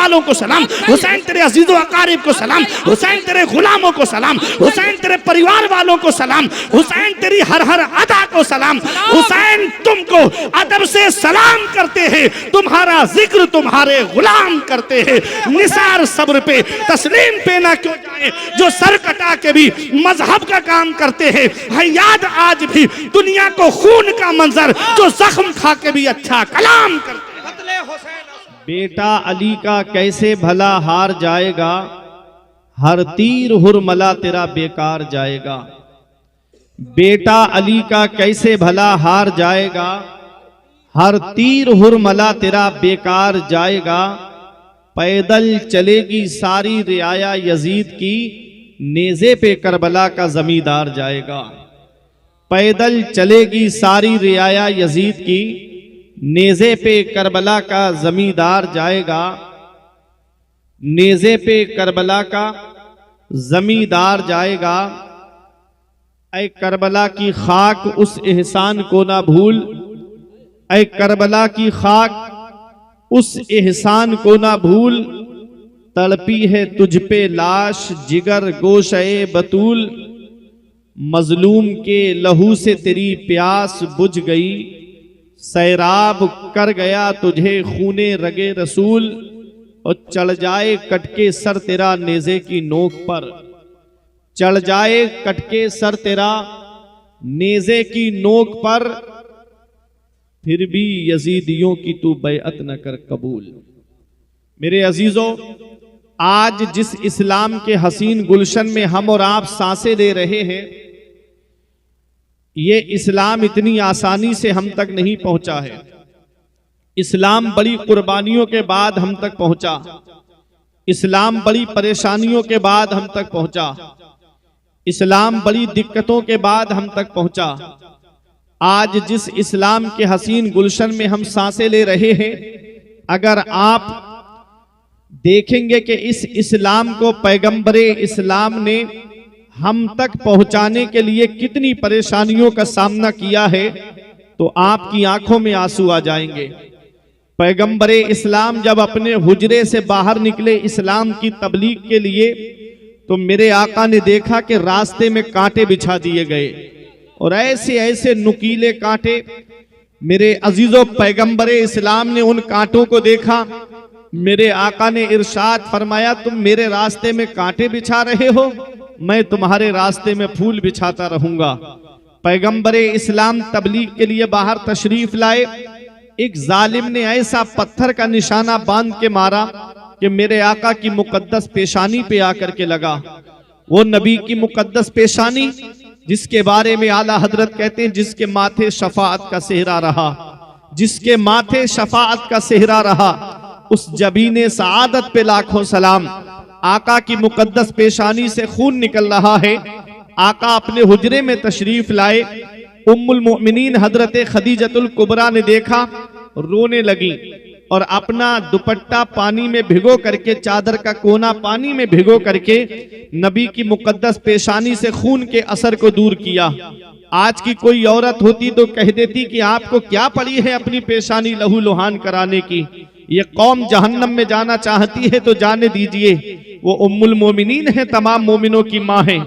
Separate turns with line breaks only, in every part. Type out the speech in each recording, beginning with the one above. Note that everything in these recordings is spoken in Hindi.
वालों को सलाम, हुसैन तेरे अजीजों अकारिब को सलाम, हुसैन तेरे गुलामों को सलाम, हुसैन तेरे परिवार वालों को सलाम, हुसैन तेरी हर हर अदा को सलाम। हुसैन तुमको अदब से सलाम करते हैं, तुम्हारा जिक्र तुम्हारे गुलाम करते हैं। निसार सब्र पे तस्लीम पे ना क्यों जाए जो सर कटा के भी मजहब का काम करते हैं। है याद आज भी दुनिया को खून का मंजर जो जख्म खा के भी अच्छा कलाम करते हैं।
बेटा अली का कैसे भला हार जाएगा, हर तीर हुरमला तेरा बेकार जाएगा। बेटा अली का कैसे भला हार जाएगा, हर तीर हुरमला तेरा बेकार जाएगा। पैदल चलेगी सारी रियाया यजीद की, नेज़े पे करबला का जमींदार जाएगा। पैदल चलेगी सारी रियाया यजीद की, नेज़े पे करबला का जमींदार जाएगा। नेज़े पे करबला का जमींदार जाएगा। ऐ करबला की खाक उस एहसान को ना भूल, ऐ करबला की खाक उस एहसान को ना भूल। तड़पी है तुझ पे लाश जिगर गोशे बतूल, मजलूम के लहू से तेरी प्यास बुझ गई। सैराब कर गया तुझे खूने रगे रसूल, और चढ़ जाए कटके सर तेरा नेज़े की नोक पर। चढ़ जाए कटके सर तेरा नेज़े की नोक पर, फिर भी यजीदियों की तू बैअत न कर कबूल। मेरे अजीजों, आज जिस इस्लाम के हसीन गुलशन में हम और आप सांसें ले रहे हैं, ये इस्लाम इतनी आसानी से हम तक नहीं पहुंचा है। इस्लाम बड़ी कुर्बानियों के बाद हम तक पहुंचा। इस्लाम बड़ी परेशानियों के बाद हम तक पहुंचा। इस्लाम बड़ी दिक्कतों के बाद हम तक पहुंचा। आज जिस इस्लाम के हसीन गुलशन में हम सांसें ले रहे हैं, अगर आप देखेंगे कि इस इस्लाम को पैगंबरे इस्लाम ने हम तक पहुंचाने के लिए कितनी परेशानियों का सामना किया है, तो आपकी आंखों में आंसू आ जाएंगे। पैगंबरे इस्लाम जब अपने हुजरे से बाहर निकले इस्लाम की तबलीग के लिए, तो मेरे आका ने देखा कि रास्ते में कांटे बिछा दिए गए, और ऐसे ऐसे नुकीले कांटे। मेरे अजीजों, पैगंबरे इस्लाम ने उन कांटों को देखा। मेरे आका ने इरशाद फरमाया, तुम मेरे रास्ते में कांटे बिछा रहे हो, मैं तुम्हारे रास्ते में फूल बिछाता रहूंगा। पैगंबरे इस्लाम तबलीग के लिए बाहर तशरीफ लाए। एक जालिम ने ऐसा पत्थर का निशाना बांध के मारा कि मेरे आका की मुकद्दस पेशानी पे आकर के लगा। वो नबी की मुकद्दस पेशानी जिसके बारे में आला हजरत कहते हैं, जिसके माथे शफाअत का सेहरा रहा, जिसके माथे शफाअत का सेहरा रहा, उस जबीने सआदत पे लाखों सलाम। आका की मुकद्दस पेशानी से खून निकल रहा है। आका अपने हुजरे में तशरीफ लाए। उम्मुल मोमिनीन हजरत खदीजतुल कुबरा ने देखा, रोने लगी और अपना दुपट्टा पानी में भिगो करके, चादर का कोना पानी में भिगो करके नबी की मुकद्दस पेशानी से खून के असर को दूर किया। आज की कोई औरत होती तो कह देती कि आपको क्या पड़ी है अपनी पेशानी लहू लुहान कराने की, ये कौम जहन्नम में जाना चाहती है तो जाने दीजिए। वो उम्मुल मोमिनीन है, तमाम मोमिनों की माँ है,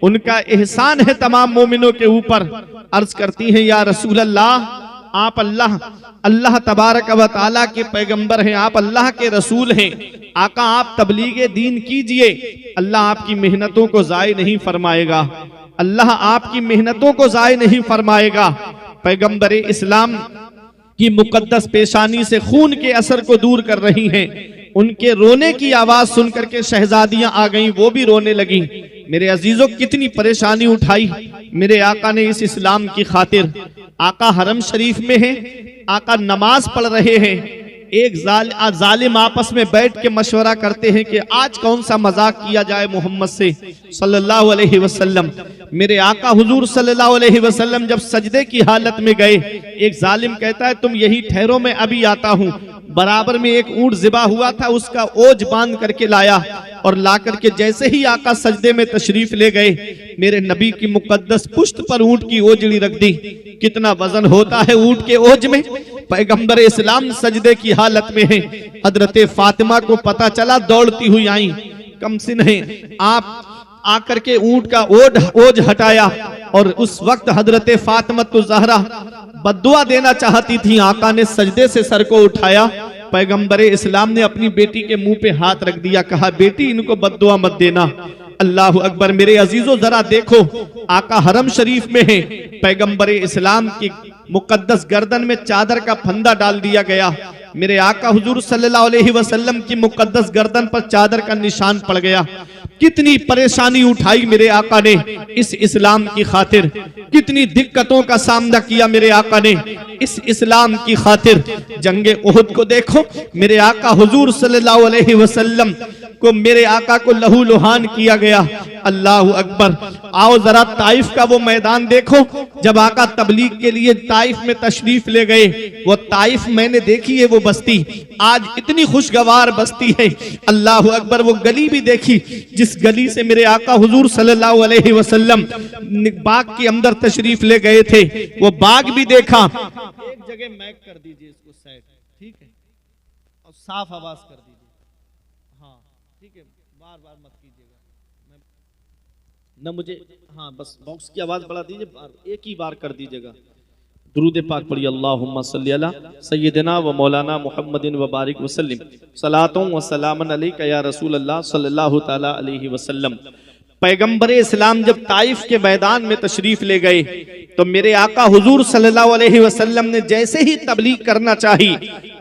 उनका एहसान है तमाम मोमिनों के ऊपर। अर्ज करती हैं, या रसूल अल्लाह, आप अल्लाह तबारक व तआला के पैगंबर हैं, आप अल्लाह के रसूल हैं। आका, आप तबलीगे दीन कीजिए, अल्लाह आपकी मेहनतों को जाय नहीं फरमाएगा, अल्लाह आपकी मेहनतों को जाय नहीं फरमाएगा। पैगंबरे इस्लाम की मुकद्दस पेशानी से खून के असर को दूर कर रही हैं। उनके रोने की आवाज सुनकर के शहजादियां आ गईं, वो भी रोने लगी। मेरे अजीजों, कितनी परेशानी उठाई मेरे आका ने इस इस्लाम की खातिर। आका हरम शरीफ में है, आका नमाज पढ़ रहे हैं। एक जालिम आपस में बैठ के मशवरा करते हैं कि आज कौन सा मजाक किया जाए मोहम्मद से सल्लल्लाहु अलैहि वसल्लम। मेरे आका हुजूर सल्लल्लाहु अलैहि वसल्लम जब सजदे की हालत में गए, एक जालिम कहता है, तुम यही ठहरो, मैं अभी आता हूँ। बराबर में एक ऊंट ज़िबा हुआ था, उसका ओज बांध करके लाया, और ला करके जैसे ही आका सजदे में तशरीफ ले गए, मेरे नबी की मुकद्दस पुश्त पर ऊंट की ओजड़ी रख दी। कितना वजन होता है ऊंट के ओज में। पैगंबर इस्लाम सजदे की हालत में है। हजरत फातिमा को पता चला, दौड़ती हुई आई। कमसिन है, आप आकर के ऊंट का ओझ हटाया और उस वक्त हजरत फातिमा तो ज़हरा बद्दुआ देना चाहती थी। आका ने सजदे से सर को उठाया। पैगंबर इस्लाम ने अपनी बेटी के मुंह पे हाथ रख दिया, कहा बेटी इनको बद्दुआ मत देना। अल्लाह अकबर। मेरे अजीजों जरा देखो, आका हरम शरीफ में है, पैगंबर इस्लाम की मुकद्दस गर्दन में चादर का फंदा डाल दिया गया। मेरे आका हुजूर सल्लल्लाहु अलैहि वसल्लम की मुकद्दस गर्दन पर चादर का निशान पड़ गया। कितनी परेशानी उठाई मेरे आका ने इस इस्लाम की खातिर, कितनी दिक्कतों का सामना किया मेरे आका ने इस इस्लाम की खातिर। जंगे उहुद को देखो, मेरे आका हुजूर सल्लल्लाहु अलैहि वसल्लम को, मेरे आका को लहू लुहान किया गया। अल्लाह अकबर। आओ जरा ताइफ का वो मैदान देखो, जब आका तबलीग के लिए ताइफ में तशरीफ ले गए। वो ताइफ मैंने देखी है, वो बस्ती आज इतनी खुशगवार बस्ती है। अल्लाह अकबर। वो गली भी देखी जिस गली से मेरे आका हुजूर सल्लल्लाहु अलैहि वसल्लम बाग के अंदर तशरीफ ले गए थे, वो बाग भी देखा। एक जगह मैक कर दीजिए इसको साइड, ठीक है, और साफ आवाज कर दीजिए। हाँ ठीक है, बार बार मत कीजिएगा ना मुझे। हाँ बस बॉक्स की आवाज बढ़ा दीजिए, एक ही बार कर दीजिएगा। दुरूद पाक पढ़िए, अल्लाहुम्मा सल्ली अला सय्यिदिना व मौलाना मुहम्मदिन व बारिक वसल्लिम सलातुन व सलामन अलैका या रसूल अल्लाह सल्लल्लाहु तआला अलैहि वसल्लम। पैगंबर इस्लाम जब ताइफ के मैदान में तशरीफ ले गए तो मेरे आका हुजूर सल्लल्लाहु अलैहि वसल्लम ने जैसे ही तबलीग करना चाही,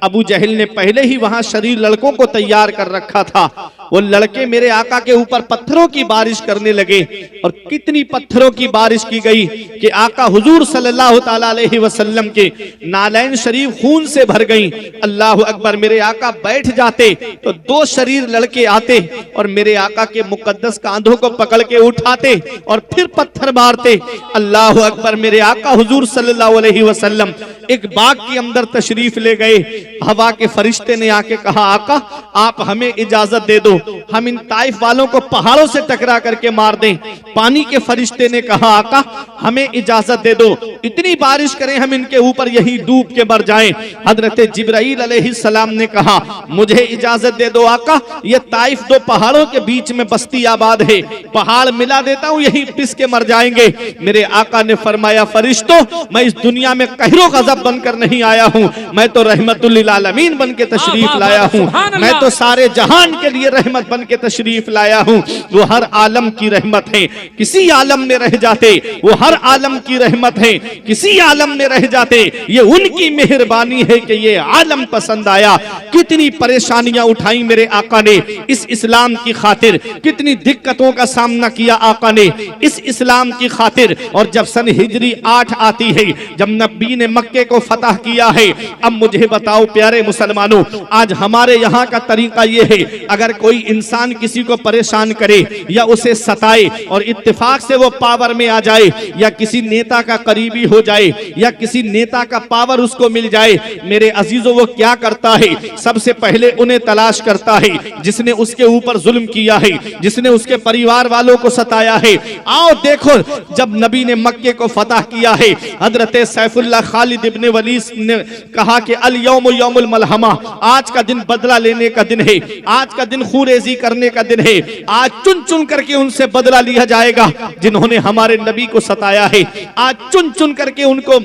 अबू जहल ने पहले ही वहां शरीर लड़कों को तैयार कर रखा था। वो लड़के मेरे आका के ऊपर पत्थरों की बारिश करने लगे, और कितनी पत्थरों की बारिश की गई कि आका हुजूर सल्लल्लाहु ताला अलैहि वसल्लम के नालैन शरीफ खून से भर गई। अल्लाह अकबर। मेरे आका बैठ जाते तो दो शरीर लड़के आते और मेरे आका के मुकद्दस कांधों को पकड़ के उठाते और फिर पत्थर मारते। अल्लाह अकबर। मेरे आका हुजूर सल्लल्लाहु अलैहि वसल्लम एक बाग के अंदर तशरीफ ले गए। हवा के फरिश्ते ने आके कहा, आका आप हमें इजाजत दे दो, हम इन ताइफ वालों को पहाड़ों से टकरा करके मार दें। पानी के फरिश्ते ने कहा, आका हमें इजाजत दे दो, इतनी बारिश करें हम इनके ऊपर यही डूब के मर जाएं। हजरत जिब्राइल अलैहिस्सलाम ने कहा, मुझे इजाजत दे दो आका, ये ताइफ दो पहाड़ों के बीच में बस्ती आबाद है, पहाड़ मिला देता हूँ, यही पिस के मर जाएंगे। मेरे आका ने फरमाया, फरिश्तों मैं इस दुनिया में कहरो गजब बनकर नहीं आया हूँ, मैं तो रहमतुल लिल आलमीन बन के तशरीफ लाया हूँ, मैं तो सारे जहान के लिए रहमत बन के तशरीफ लाया हूँ। वो हर आलम की रहमत है, किसी आलम में रह जाते, वो हर आलम की रहमत है, किसी आलम में रह जाते, ये उनकी मेहरबानी है कि ये आलम पसंद आया। कितनी परेशानियां उठाई मेरे आका ने इस इस्लाम की खातिर, कितनी दिक्कतों का सामना किया आका ने इस इस्लाम की खातिर। और जब सन हिजरी 8 आती है, जब नबी ने मक्के को फतह किया है, अब मुझे बताओ प्यारे मुसलमानों, आज हमारे यहाँ का तरीका ये है, अगर कोई इंसान किसी को परेशान करे या उसे सताए और इत्तेफाक से वो पावर में आ जाए, या किसी नेता का करीबी हो जाए, या किसी नेता का पावर उसको मिल जाए, मेरे अजीजों वो क्या करता है, सबसे पहले उन्हें तलाश करता है जिसने उसके ऊपर जुल्म किया है, जिसने उसके परिवार वालों को सताया है। आओ देखो, जब नबी ने मक्के को फतह किया है, हजरत सैफुल्लाह खालिद इब्ने वलीद ने कहा कि अल यौम यौमुल मलहमा, आज का दिन बदला लेने का दिन है, आज का दिन खूरेजी करने का दिन है, आज चुन चुन करके उनसे बदला लिया जाएगा जिन्होंने हमारे नबी को सताया है, आज चुन चुन करके उनको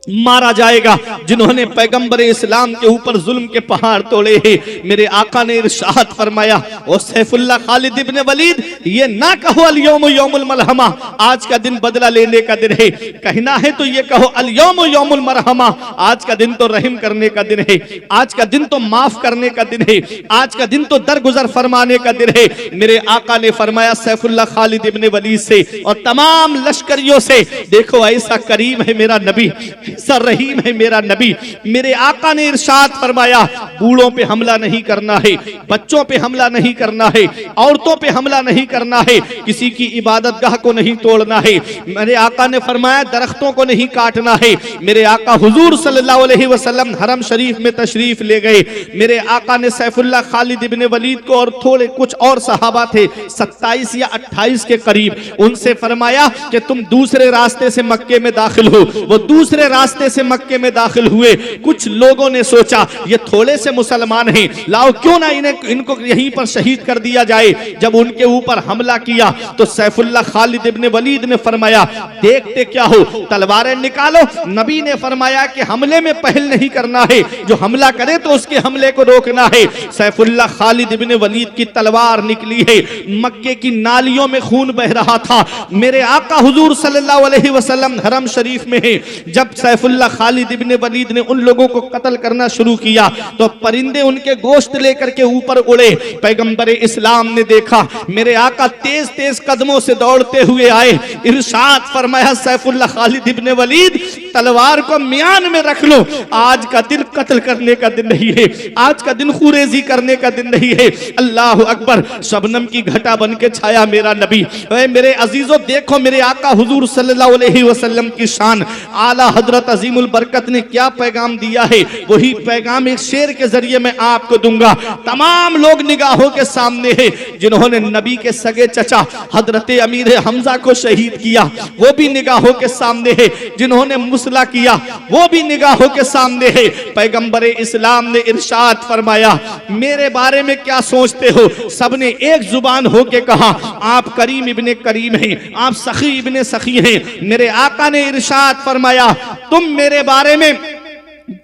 मारा जाएगा जिन्होंने पैगंबर इस्लाम के ऊपर जुल्म के पहाड़ तोड़े हैं। मेरे आका ने इरशाद फरमाया, ओ सैफुल्लाह खालिद इब्ने वलीद, ये ना कहो अल यौम यौमुल मलहमा, आज का दिन बदला लेने का दिन है, कहना है तो ये कहो अल यौम यौमुल मरहमा, आज का दिन तो रहम करने का दिन है, आज का दिन तो माफ करने का दिन है, आज का दिन तो दरगुजर फरमाने का दिन है। मेरे आका ने फरमाया सैफुल्लाह खालिद इब्ने वलीद से और तमाम लश्करियों से, देखो ऐसा करीम है मेरा नबी, ऐसा रहीम है मेरा नबी। मेरे आका ने इरशाद फरमाया, बूढ़ों पे हमला नहीं करना है, बच्चों पे हमला नहीं करना है, औरतों पे हमला नहीं करना है, किसी की इबादतगाह को नहीं तोड़ना है। मेरे आका ने फरमाया, दरख्तों को नहीं काटना है। मेरे आका हुजूर सल्लल्लाहु अलैहि वसल्लम हरम शरीफ में तशरीफ ले गए। मेरे आका ने सैफुल्लाह खालिद इब्ने वलीद को और थोड़े कुछ और सहाबा थे 27 या 28 के करीब, उनसे फरमाया कि तुम दूसरे रास्ते से मक्के में दाखिल हो। वो दूसरे रास्ते से मक्के में दाखिल हुए। कुछ लोगों ने सोचा ये थोड़े से मुसलमान हैं, लाओ क्यों ना इनको यहीं पर शहीद कर दिया जाए। जब उनके ऊपर हमला किया तो सैफुल्लाह खालिद इब्ने वलीद ने फरमाया देखते क्या हो, तलवारें निकालो। नबी ने फरमाया कि हमले में पहल नहीं करना है, जो हमला करे तो उसके हमले को रोकना है। सैफुल्लाह खालिद इब्ने वलीद की तलवार निकली है, मक्के की नालियों में खून बह रहा था। मेरे आका हुजूर सल्लल्लाहु अलैहि वसल्लम हरम शरीफ में है। जब सैफुल्लाह खालिद इब्ने वलीद ने उन लोगों को कत्ल करना शुरू किया तो परिंदे उनके गोश्त लेकर के ऊपर उड़े। पैगंबर इस्लाम ने देखा, मेरे आका तेज तेज कदमों से दौड़ते हुए आए। इरशाद फरमाया सैफुल्लाह खालिद इब्ने वलीद तलवार को म्यान में रख लो, आज का दिन कत्ल करने का दिन नहीं है, आज का दिन खुरेजी करने का दिन नहीं है। अल्लाह अकबर। शबनम की घटा बन के छाया मेरा नबी। मेरे अजीजों देखो मेरे आका हुजूर सल्लल्लाहु अलैहि वसल्लम की शान। आला हजरत अजीमुल बरकत ने क्या पैगाम दिया है, वही पैगाम एक शेर के जरिए मैं आपको दूंगा। तमाम लोग निगाहों के सामने है जिन्होंने नबी के सगे चचा हजरत अमीर हमजा को शहीद किया, वो भी निगाहों के सामने है। जिन्होंने मुसला किया वो भी निगाहों के सामने है। पैगंबर इस्लाम ने इरशाद फरमाया मेरे बारे में क्या सोचते हो? सबने एक जुबान होके कहा आप करीम इब्ने करीम हैं, आप सखी इब्ने सखी हैं। मेरे आका ने इरशाद फरमाया तुम मेरे बारे में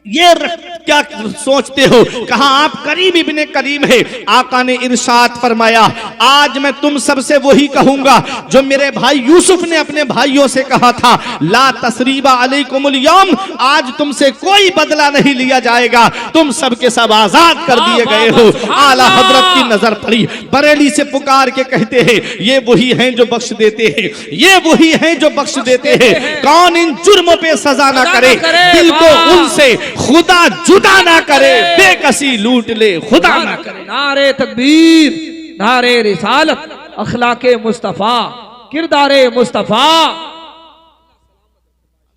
ये क्या सोचते हो? कहा आप करीम इब्ने करीम है। आका ने इरशाद फरमाया आज मैं तुम सबसे वही कहूंगा जो मेरे भाई यूसुफ ने अपने भाइयों से कहा था, ला तसरीबा अलैकुमुल यौम, आज तुमसे कोई बदला नहीं लिया जाएगा, तुम सबके सब आजाद कर दिए गए हो। आला हजरत की नजर पड़ी, बरेली से पुकार के कहते हैं ये वही हैं जो बख्श देते हैं, ये वही हैं जो बख्श देते हैं। कौन इन जुर्मों पे सजा ना करे, दिल को उनसे खुदा जुदा ना करे, बेकसी लूट ले खुदा ना करे।
नारे तकबीर, नारे रिसालत, अखलाके मुस्तफा, किरदारे मुस्तफा।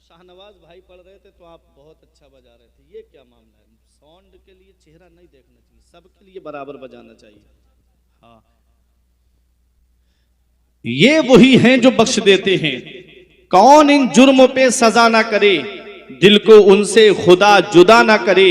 शाहनवाज भाई पढ़ रहे थे तो आप बहुत अच्छा बजा रहे थे, ये क्या मामला है? साउंड के लिए चेहरा नहीं देखना चाहिए, सबके लिए बराबर बजाना चाहिए। हाँ, ये वही हैं जो बख्श देते हैं। कौन इन जुर्मों पे सजा ना करे, दिल को उनसे खुदा जुदा ना करे,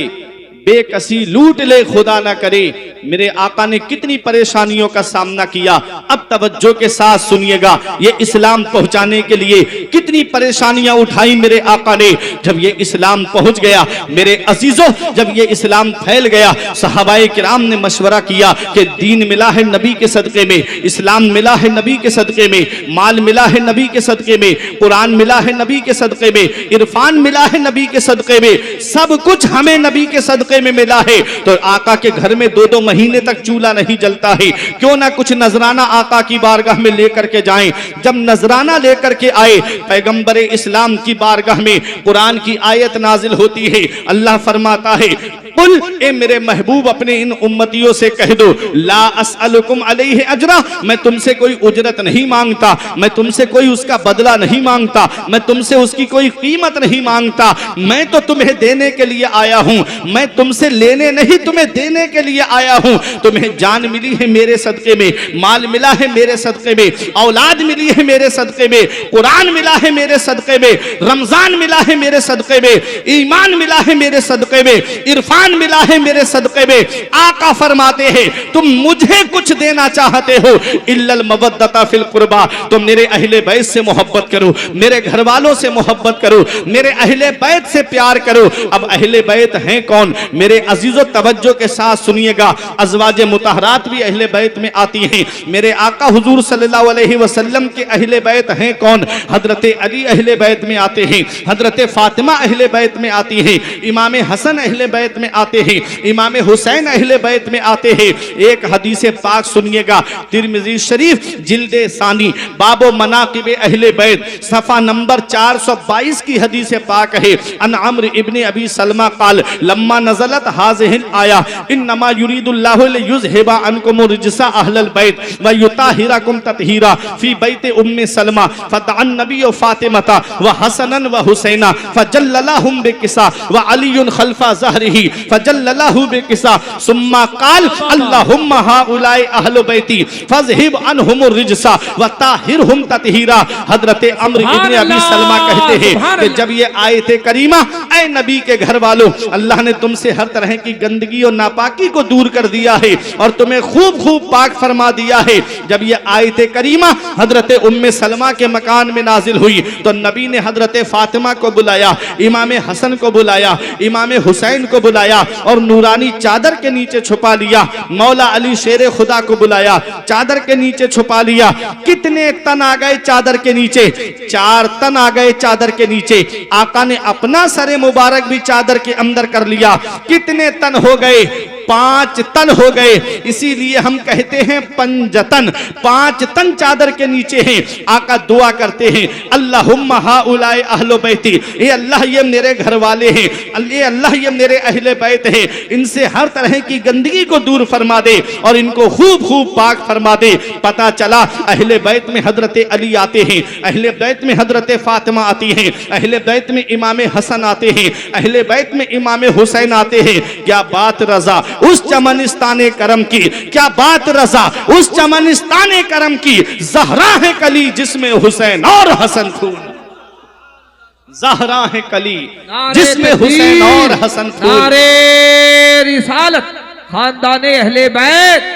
बेकसी लूट ले खुदा ना करे। मेरे आका ने कितनी परेशानियों का सामना किया। अब तवज्जो के साथ सुनिएगा, ये इस्लाम पहुंचाने के लिए कितनी परेशानियां उठाई मेरे आका ने। जब ये इस्लाम पहुंच गया मेरे अजीजों, जब ये इस्लाम फैल गया, सहाबाए किराम ने मशवरा किया कि दीन मिला है नबी के सदके में, इस्लाम मिला है नबी के सदके में, माल मिला है नबी के सदके में, कुरान मिला है नबी के सदके में, इरफान मिला है नबी के सदके में, सब कुछ हमें नबी के सदके में मिला है। तो आका के घर में 2-2 महीने तक चूल्हा नहीं जलता है, क्यों ना कुछ नजराना आका की बारगाह में लेकर के जाएं। जब नजराना लेकर के आए, पैगंबर इस्लाम की बारगाह में कुरान की आयत नाजिल होती है। अल्लाह फरमाता है कुल, ए मेरे महबूब अपने इन उम्मतियों से कह दो, ला अस्अलुकुम अलैहि अजरा, मैं तुमसे कोई उजरत नहीं मांगता, मैं तुमसे कोई उसका बदला नहीं मांगता, मैं तुमसे उसकी कोई कीमत नहीं मांगता, मैं तो तुम्हें देने के लिए आया हूं, मैं तुमसे लेने नहीं तुम्हें देने के लिए आया हूं। तुम्हें जान मिली है मेरे सदके में, माल मिला है मेरे सदके में, औलाद मिली है मेरे सदके में, कुरान मिला है मेरे सदके में, रमजान मिला है मेरे सदके में, ईमान मिला है मेरे सदके में, इरफान मिला है मेरे सदके में। आका फरमाते हैं तुम मुझे कुछ देना चाहते हो, इल्लल मवद्दता फिल कुर्बा, तुम मेरे अहले बैत से मोहब्बत करो, मेरे घर वालों से मोहब्बत करो, मेरे अहले बैत से प्यार करो। अब अहले बैत हैं कौन? मेरे अजीजों तवज्जो के साथ सुनिएगा, अज़वाज मुतहरात भी अहले बैत में आती हैं। मेरे आका हुजूर सल्लल्लाहु अलैहि वसल्लम के अहले बैत हैं कौन? हजरत अली अहले बैत में आते हैं, हजरत फातिमा अहले बैत में आती हैं, इमाम हसन अहले बैत में आते हैं, इमाम हुसैन अहले बैत में आते हैं। एक हदीस पाक सुनिएगा, तिरमिज़ी शरीफ जिल्दे सानी बाबो मनाकिब अहले बैत सफा नंबर 422 की हदीस पाक है। अन अम्र इब्ने अबी सलमा काल लम्मा नज़लत हाज़िहिल आया इन्नमा युरीदुल्लाहु लियुज़हिबा अन्कुम रिजसा अहलल बैत व युताहिरकुम तत्हीरा फी बैत उम्मे सलमा फदअन नबी व फातिमा व हसनन व हुसैना फजल्ललाहुम बिकिसा व अलीयुन खल्फा ज़हरिही फजल्ललहु बिकिसा सुम्मा काल अल्लाहुम्मा हाउलाई अहलु बैती फज़हिब अनहुमुर रिजसा व ताहिरहुम ततहीरा। हजरत अम्र इब्न अबी सलमा कहते हैं कि जब ये आयत करीमा, ऐ नबी के घर वालों, अल्लाह ने तुमसे हर तरह की गंदगी और नापाकी को दूर कर दिया है और तुम्हें खूब खूब पाक फरमा दिया है। जब ये आयत करीमा हजरत उम्मे सलमा के मकान में नाजिल हुई तो नबी ने हजरत फातिमा को बुलाया, इमाम हसन को बुलाया, इमाम हुसैन को बुलाया और नूरानी चादर के नीचे छुपा लिया। मौला अली शेर खुदा को बुलाया, चादर के नीचे छुपा लिया। कितने तन आ गए चादर के नीचे? 4 तन आ गए चादर के नीचे। आका ने अपना सरे मुबारक भी चादर के अंदर कर लिया। कितने तन हो गए? 5 तन हो गए। इसीलिए हम कहते हैं पंजतन, 5 तन चादर के नीचे हैं। आका दुआ करते हैं, अल्लाहुम्मा हाउलाई अहलो बैती, ये अल्लाह ये मेरे घर वाले हैं, ये अल्लाह ये मेरे अहले बैत हैं, इनसे हर तरह की गंदगी को दूर फरमा दे और इनको खूब खूब पाक फरमा दे। पता चला अहले बैत में हजरत अली आते हैं, अहले बैत में हजरत फातिमा आती हैं, अहले बैत में इमाम हसन आते हैं, अहले बैत में इमाम हुसैन आते हैं। क्या बात रजा उस चमनिस्ताने करम की, क्या बात रजा उस चमनिस्ताने करम की। ज़हरा है कली जिसमें हुसैन और हसन फूल, ज़हरा है कली जिसमें हुसैन और हसन फूल।
नारे रिसालत, खानदाने अहले बैत।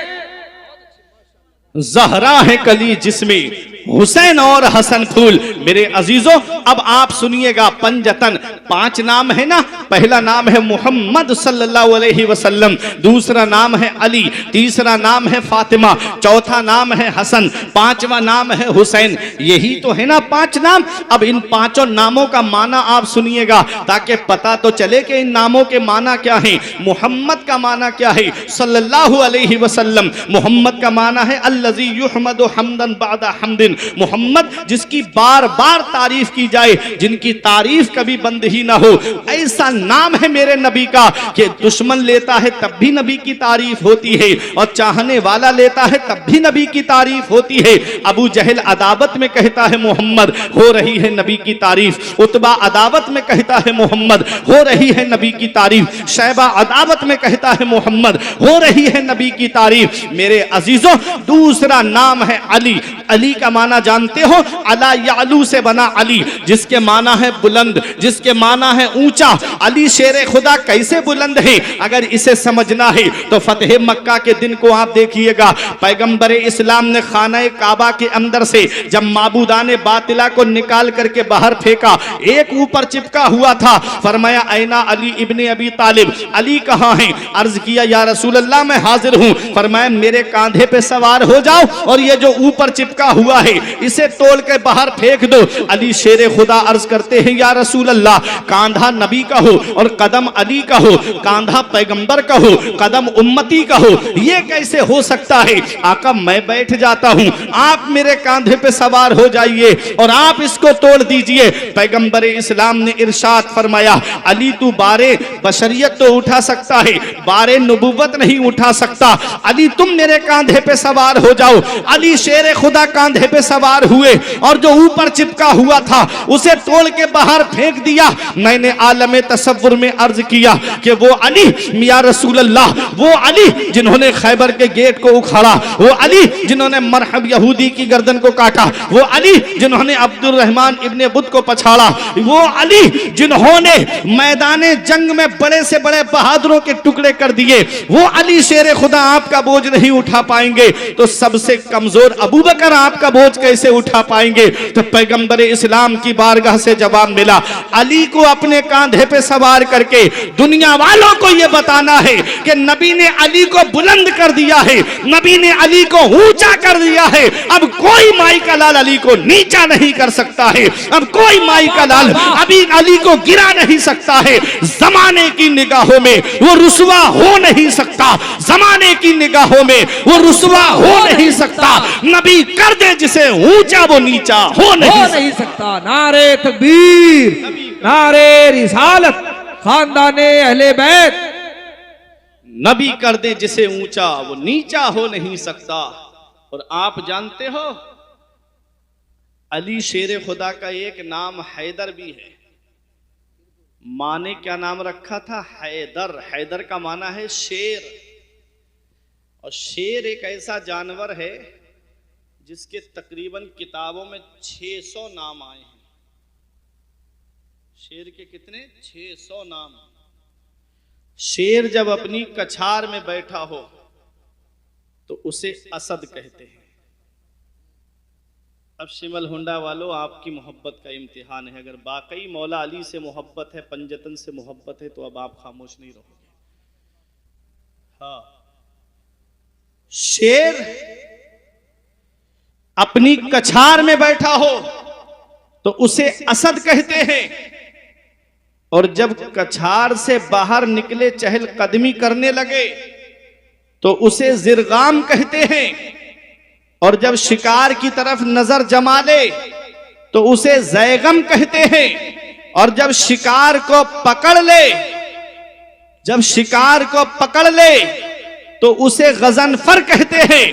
ज़हरा है कली जिसमें हुसैन और हसन फूल। मेरे अजीजों, अब आप सुनिएगा। पंजतन 5 नाम है ना। पहला नाम है मोहम्मद सल्लल्लाहु अलैहि वसल्लम, दूसरा नाम है अली, तीसरा नाम है फातिमा, चौथा नाम है हसन, 5वां नाम है हुसैन। यही तो है ना 5 नाम। अब इन 5 नामों का माना आप सुनिएगा ताकि पता तो चले कि इन नामों के माना क्या है। मोहम्मद का माना क्या है? सल्लल्लाहु अलैहि वसल्लम। मोहम्मद का माना है अल्लज़ी युहमदु हम्दन बादा हम्दिन, मोहम्मद जिसकी बार बार तारीफ की जाए, जिनकी तारीफ कभी बंद ही ना हो। ऐसा नाम है मेरे नबी का कि दुश्मन लेता है तब भी नबी की तारीफ होती है और चाहने वाला लेता है तब भी नबी की तारीफ होती है। अबू जहल अदावत में कहता है मोहम्मद, हो रही है नबी की तारीफ। उतबा अदावत में कहता है मोहम्मद, हो रही है नबी की तारीफ। शैबा अदावत में कहता है मोहम्मद, हो रही है नबी की तारीफ। मेरे अजीजों, दूसरा नाम है अली। अली का माना जानते हो? अला यालू से बना अली, जिसके माना है बुलंद, जिसके माना है ऊंचा। अली शेर खुदा कैसे बुलंद है? अगर इसे समझना है तो फतेह मक्का के दिन को आप देखिएगा। पैगंबर इस्लाम ने खाना काबा के अंदर से जब माबूदाने बातिला को निकाल करके बाहर फेंका, एक ऊपर चिपका हुआ था। फरमाया ऐना अली इब्ने अबी तालिब, अली कहाँ है? अर्ज किया या रसूल अल्लाह मैं हाजिर हूँ। फरमाया मेरे कांधे पे सवार हो जाओ और ये जो ऊपर चिपका हुआ है इसे तोड़ के बाहर फेंक दो। अली शेर खुदा अर्ज करते हैं या रसूल अल्लाह, कांधा नबी का हो और कदम अली का हो, कांधा पैगंबर का हो, कदम उम्मती का हो, ये कैसे हो सकता है? आका मैं बैठ जाता हूं, आप मेरे कांधे पे सवार हो जाइए और आप इसको तोड़ दीजिए। पैगंबर इस्लाम ने इरशाद फरमाया, अली तू बारे बशरियत तो उठा सकता है, बारे नबुव्वत नहीं उठा सकता। अली तुम मेरे कांधे पे सवार हो जाओ। अली शेर खुदा कांधे पे सवार हुए और जो ऊपर चिपका हुआ था उसे तोड़ के बाहर फेंक दिया। मैंने आलमे तसव्वुर में अर्ज किया कि वो अली मिया रसूल अल्लाह, वो अली जिन्होंने खैबर के गेट को उखाड़ा, वो अली जिन्होंने मरहब यहूदी की गर्दन को काटा, वो अली जिन्होंने अब्दुल रहमान इब्ने बुद्ध को पछाड़ा, वो अली जिन्होंने मैदाने जंग में बड़े से बड़े बहादुरों के टुकड़े कर दिए, वो अली शेर खुदा आपका बोझ नहीं उठा पाएंगे तो सबसे कमजोर अबू बकर आपका बोझ कैसे उठा पाएंगे? तो पैगंबर इस्लाम की बारगाह से जवाब मिला, अली को अपने कांधे पे सवार करके दुनिया वालों को यह बताना है कि नबी ने अली को बुलंद कर दिया है, नबी ने अली को ऊंचा कर दिया है। अब कोई माई का लाल अली को नीचा नहीं कर सकता है, अब कोई माई का लाल अभी अली को गिरा नहीं सकता है। जमाने की निगाहों में वो रुसवा हो नहीं सकता, जमाने की निगाहों में वो रुसवा हो नहीं सकता। नबी कर दे जिसे ऊंचा वो नीचा हो नहीं
सकता। नारे तकबीर, नारे रिसालत, खानदाने अहले बैत।
नबी कर दे जिसे ऊंचा वो नीचा हो नहीं सकता। और आप जानते हो अली शेर खुदा का एक नाम हैदर भी है। माँ ने क्या नाम रखा था? हैदर। हैदर का माना है शेर। और शेर एक ऐसा जानवर है जिसके तकरीबन किताबों में 600 नाम आए हैं। शेर के कितने? 600 नाम। शेर जब अपनी कछार में बैठा हो तो उसे असद कहते हैं। अब शिमल हुंडा वालों, आपकी मोहब्बत का इम्तिहान है। अगर वाकई मौला अली से मोहब्बत है, पंजतन से मोहब्बत है, तो अब आप खामोश नहीं रहोगे। हाँ, शेर अपनी कछार में बैठा हो तो उसे असद कहते हैं, और जब कछार से बाहर निकले, चहल कदमी करने लगे, तो उसे जिरगाम कहते हैं, और जब शिकार की तरफ नजर जमा ले तो उसे जैगम कहते हैं, और जब शिकार को पकड़ ले, तो उसे गजनफर कहते हैं,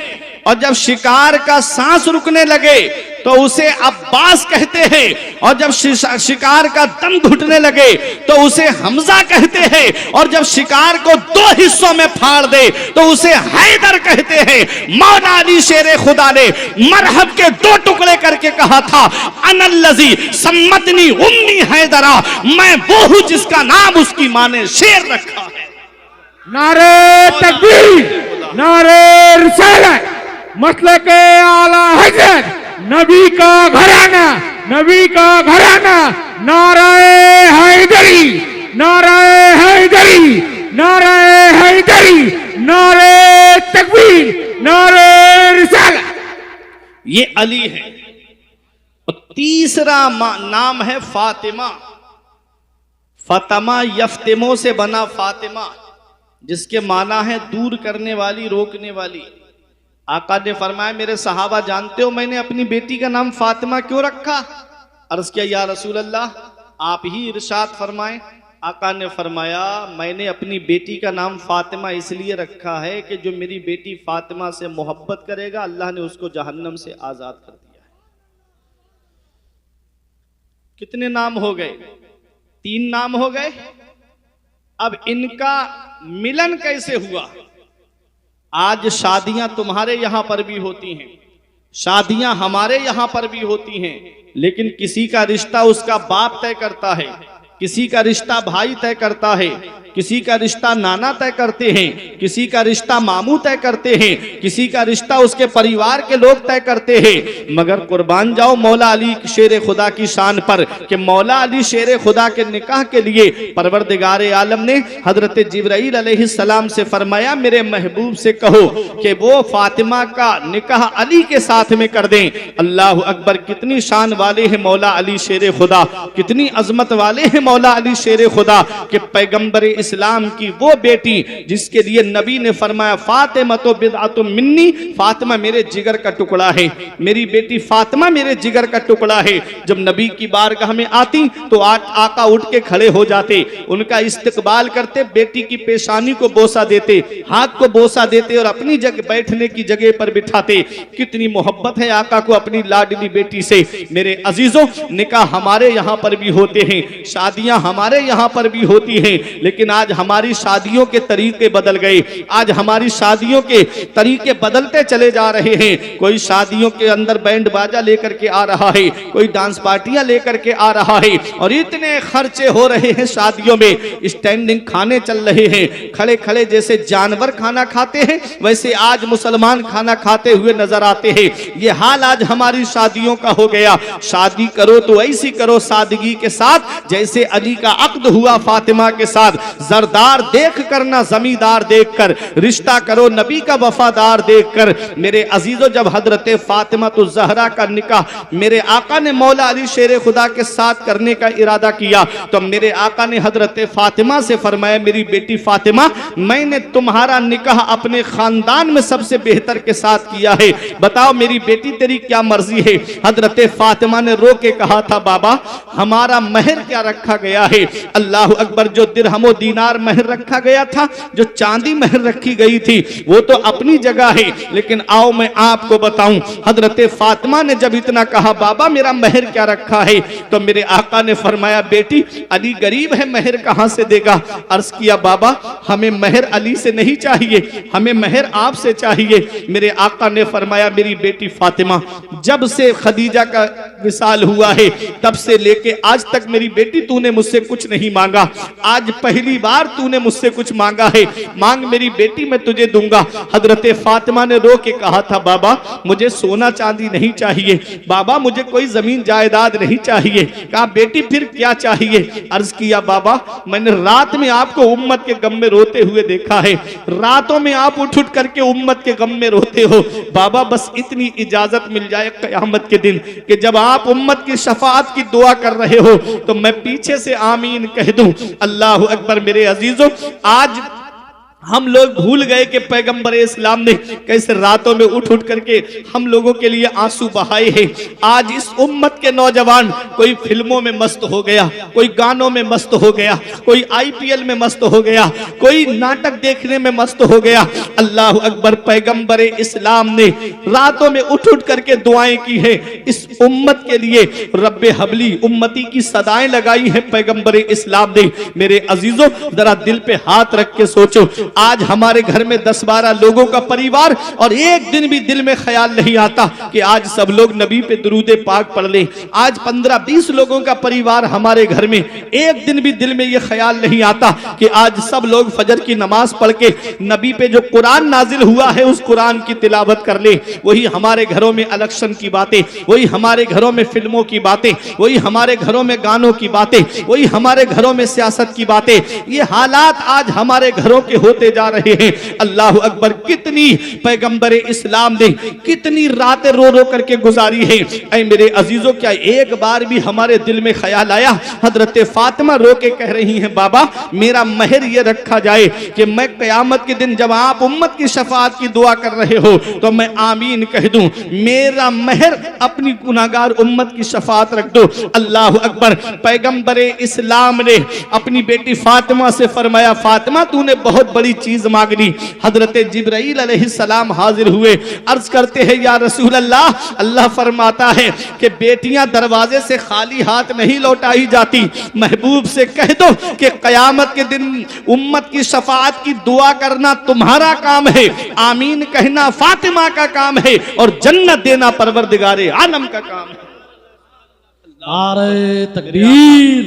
और जब शिकार का सांस रुकने लगे तो उसे अब्बास कहते हैं, और जब शिकार का दम घुटने लगे तो उसे हमजा कहते हैं, और जब शिकार को 2 हिस्सों में फाड़ दे तो उसे हैदर कहते हैं। मौला अली शेर खुदा ने मरहब के 2 टुकड़े करके कहा था, अनल्लज़ी सम्मतनी उम्मी हैदरा, मैं वो हूं जिसका नाम उसकी मां ने शेर रखा है।
नारे तकबीर, नारे रिसालत, मसलक आला हजरत, नबी का घराना, नबी का घराना, नारे हैदरी, नारे हैदरी, नारे हैदरी, नारे तकबीर, नारे रिसालत।
ये अली है। और तीसरा नाम है फातिमा। फतमा यफ्तिमो से बना फातिमा, जिसके माना है दूर करने वाली, रोकने वाली। आका ने फरमाया, मेरे सहाबा जानते हो मैंने अपनी बेटी का नाम फातिमा क्यों रखा? अर्ज किया, या रसूल अल्लाह, आप ही इरशाद फरमाएं। आका ने फरमाया, मैंने अपनी बेटी का नाम फातिमा इसलिए रखा है कि जो मेरी बेटी फातिमा से मोहब्बत करेगा, अल्लाह ने उसको जहन्नम से आजाद कर दिया है। कितने नाम हो गए? 3 नाम हो गए। अब इनका मिलन कैसे हुआ? आज शादियां तुम्हारे यहां पर भी होती हैं, शादियां हमारे यहां पर भी होती हैं, लेकिन किसी का रिश्ता उसका बाप तय करता है, किसी का रिश्ता भाई तय करता है, किसी का रिश्ता नाना तय करते हैं, किसी का रिश्ता मामू तय करते हैं, किसी का रिश्ता उसके परिवार के लोग तय करते हैं। मगर कुर्बान जाओ मौला अली शेर खुदा की शान पर कि मौला अली शेर खुदा के निकाह के लिए परवरदिगार आलम ने हजरत जिब्राइल अलैहिस्सलाम से फरमाया, मेरे महबूब से कहो कि वो फातिमा का निकाह अली के साथ में कर दें। अल्लाह अकबर, कितनी शान वाले हैं मौला अली शेर खुदा, कितनी अजमत वाले हैं मौला अली शेर खुदा कि पैगंबर इस्लाम की वो बेटी जिसके लिए नबी ने फरमाया, फातिमा तो बिदअतुम मिन्नी, फातिमा मेरे जिगर का टुकड़ा है, मेरी बेटी फातिमा मेरे जिगर का टुकड़ा है। जब नबी की बारगाह में आती तो आका उठ के खड़े हो जाते, उनका इस्तकबाल करते, बेटी की पेशानी को बोसा देते, हाथ को बोसा देते और अपनी जगह बैठने की जगह पर बिठाते। कितनी मोहब्बत है आका को अपनी लाडली बेटी से। मेरे अजीजों, निकाह हमारे यहाँ पर भी होते हैं, शादियां हमारे यहाँ पर भी होती हैं, लेकिन आज हमारी शादियों के तरीके बदल गए। आज हमारी शादियों के तरीके बदलते चले जा रहे हैं। कोई शादियों के अंदर बैंड बाजा लेकर के आ रहा है, कोई डांस पार्टियां लेकर के आ रहा है, और इतने खर्चे हो रहे हैं शादियों में। स्टैंडिंग खाने चल रहे हैं, खड़े खड़े जैसे जानवर खाना खाते हैं वैसे आज मुसलमान खाना खाते हुए नजर आते हैं। ये हाल आज हमारी शादियों का हो गया। शादी करो तो ऐसी करो सादगी के साथ जैसे अली का अक्द हुआ फातिमा के साथ। जरदार देख कर ना जमींदार देख कर, रिश्ता करो नबी का वफादार देख कर। मेरे अजीजों, जब हजरत फातिमा तो जहरा का निकाह मेरे आका ने मौला अली शेर खुदा के साथ करने का इरादा किया तो मेरे आका ने हजरत फातिमा से फरमाया, मेरी बेटी फातिमा, मैंने तुम्हारा निकाह अपने खानदान में सबसे बेहतर के साथ किया है, बताओ मेरी बेटी तेरी क्या मर्जी है। हजरत फातिमा ने रो के कहा था, बाबा हमारा महर क्या रखा गया है? अल्लाह अकबर, जो दिरहमो दीनार महर रखा गया था, जो चांदी महर रखी गई थी वो तो अपनी जगह है, लेकिन आओ मैं आपको बताऊं, हजरत फातिमा ने जब इतना कहा बाबा मेरा महर क्या रखा है, तो मेरे आका ने फरमाया बेटी अली गरीब है, महर कहां से देगा। अर्ज किया बाबा हमें महर अली से नहीं चाहिए, हमें महर आपसे चाहिए। मेरे आका ने फरमाया मेरी बेटी फातिमा, जब से खदीजा का विसाल हुआ है तब से लेके आज तक मेरी बेटी तूने मुझसे कुछ नहीं मांगा, आज पहली बार तूने मुझसे कुछ मांगा है, मांग मेरी बेटी मैं तुझे दूंगा। हजरत फातिमा ने रो के कहा था बाबा मुझे सोना चांदी नहीं चाहिए, बाबा मुझे कोई जमीन जायदाद नहीं चाहिए। कहा बेटी फिर क्या चाहिए। अर्ज किया बाबा मैंने रात में आपको उम्मत के गम में रोते हुए देखा है, रातों में आप उठ उठ करके उम्मत के गम में रोते हो, बाबा बस इतनी इजाजत मिल जाए कयामत के दिन कि जब आप उम्मत की शफाअत की दुआ कर रहे हो तो मैं पीछे से आमीन कह दूं। अल्लाह अकबर। मेरे अजीजों आज हम लोग भूल गए कि पैगंबर इस्लाम ने कैसे रातों में उठ उठ करके हम लोगों के लिए आंसू बहाए हैं। आज इस उम्मत के नौजवान कोई फिल्मों में मस्त हो गया, कोई गानों में मस्त हो गया, कोई आईपीएल में मस्त हो गया, कोई नाटक देखने में मस्त हो गया। अल्लाह अकबर। पैगंबर इस्लाम ने रातों में उठ उठ करके दुआएं की है इस उम्मत के लिए, रब्बे हबली उम्मती की सदाएं लगाई है पैगंबर इस्लाम ने। मेरे अजीजों जरा दिल पे हाथ रख के सोचो, आज हमारे घर में 10-12 लोगों का परिवार और एक दिन भी दिल में ख्याल नहीं आता कि आज सब लोग नबी पे दुरूद पाक पढ़ लें। आज 15-20 लोगों का परिवार हमारे घर में, एक दिन भी दिल में यह ख्याल नहीं आता कि आज सब लोग फजर की नमाज पढ़ के नबी पे जो कुरान नाजिल हुआ है उस कुरान की तिलावत कर ले। वही हमारे घरों में इलेक्शन की बातें, वही हमारे घरों में फिल्मों की बातें, वही हमारे घरों में गानों की बातें, वही हमारे घरों में सियासत की बातें। ये हालात आज हमारे घरों के होते जा रहे हैं। अल्लाह अकबर। कितनी पैगंबर इस्लाम ने कितनी रातें रो रो करके गुजारी है। ऐ मेरे अजीजों क्या एक बार भी हमारे दिल में ख्याल आया। हजरत फातिमा रो के कह रही हैं बाबा मेरा महर ये रखा जाए कि मैं कयामत के दिन जब आप उम्मत की शफाअत की दुआ कर रहे हो तो मैं आमीन कह दूं, मेरा महर अपनी गुनाहगार उम्मत की शफाअत रख दो। अल्लाह अकबर। पैगंबर इस्लाम ने अपनी बेटी फातिमा से फरमाया फातिमा तूने बहुत बड़ी चीज मांगनी। हजरत जिब्राइल अलैहिस्सलाम हाजिर हुए, अर्ज करते हैं या रसूल अल्लाह, अल्लाह फरमाता है कि बेटियां दरवाजे से खाली हाथ नहीं लौटाई जाती, महबूब से कह दो कि कयामत के दिन उम्मत की शफाअत की दुआ करना तुम्हारा काम है, आमीन कहना फातिमा का काम है और जन्नत देना परवरदिगारे आलम का काम है।
नारे तकबीर,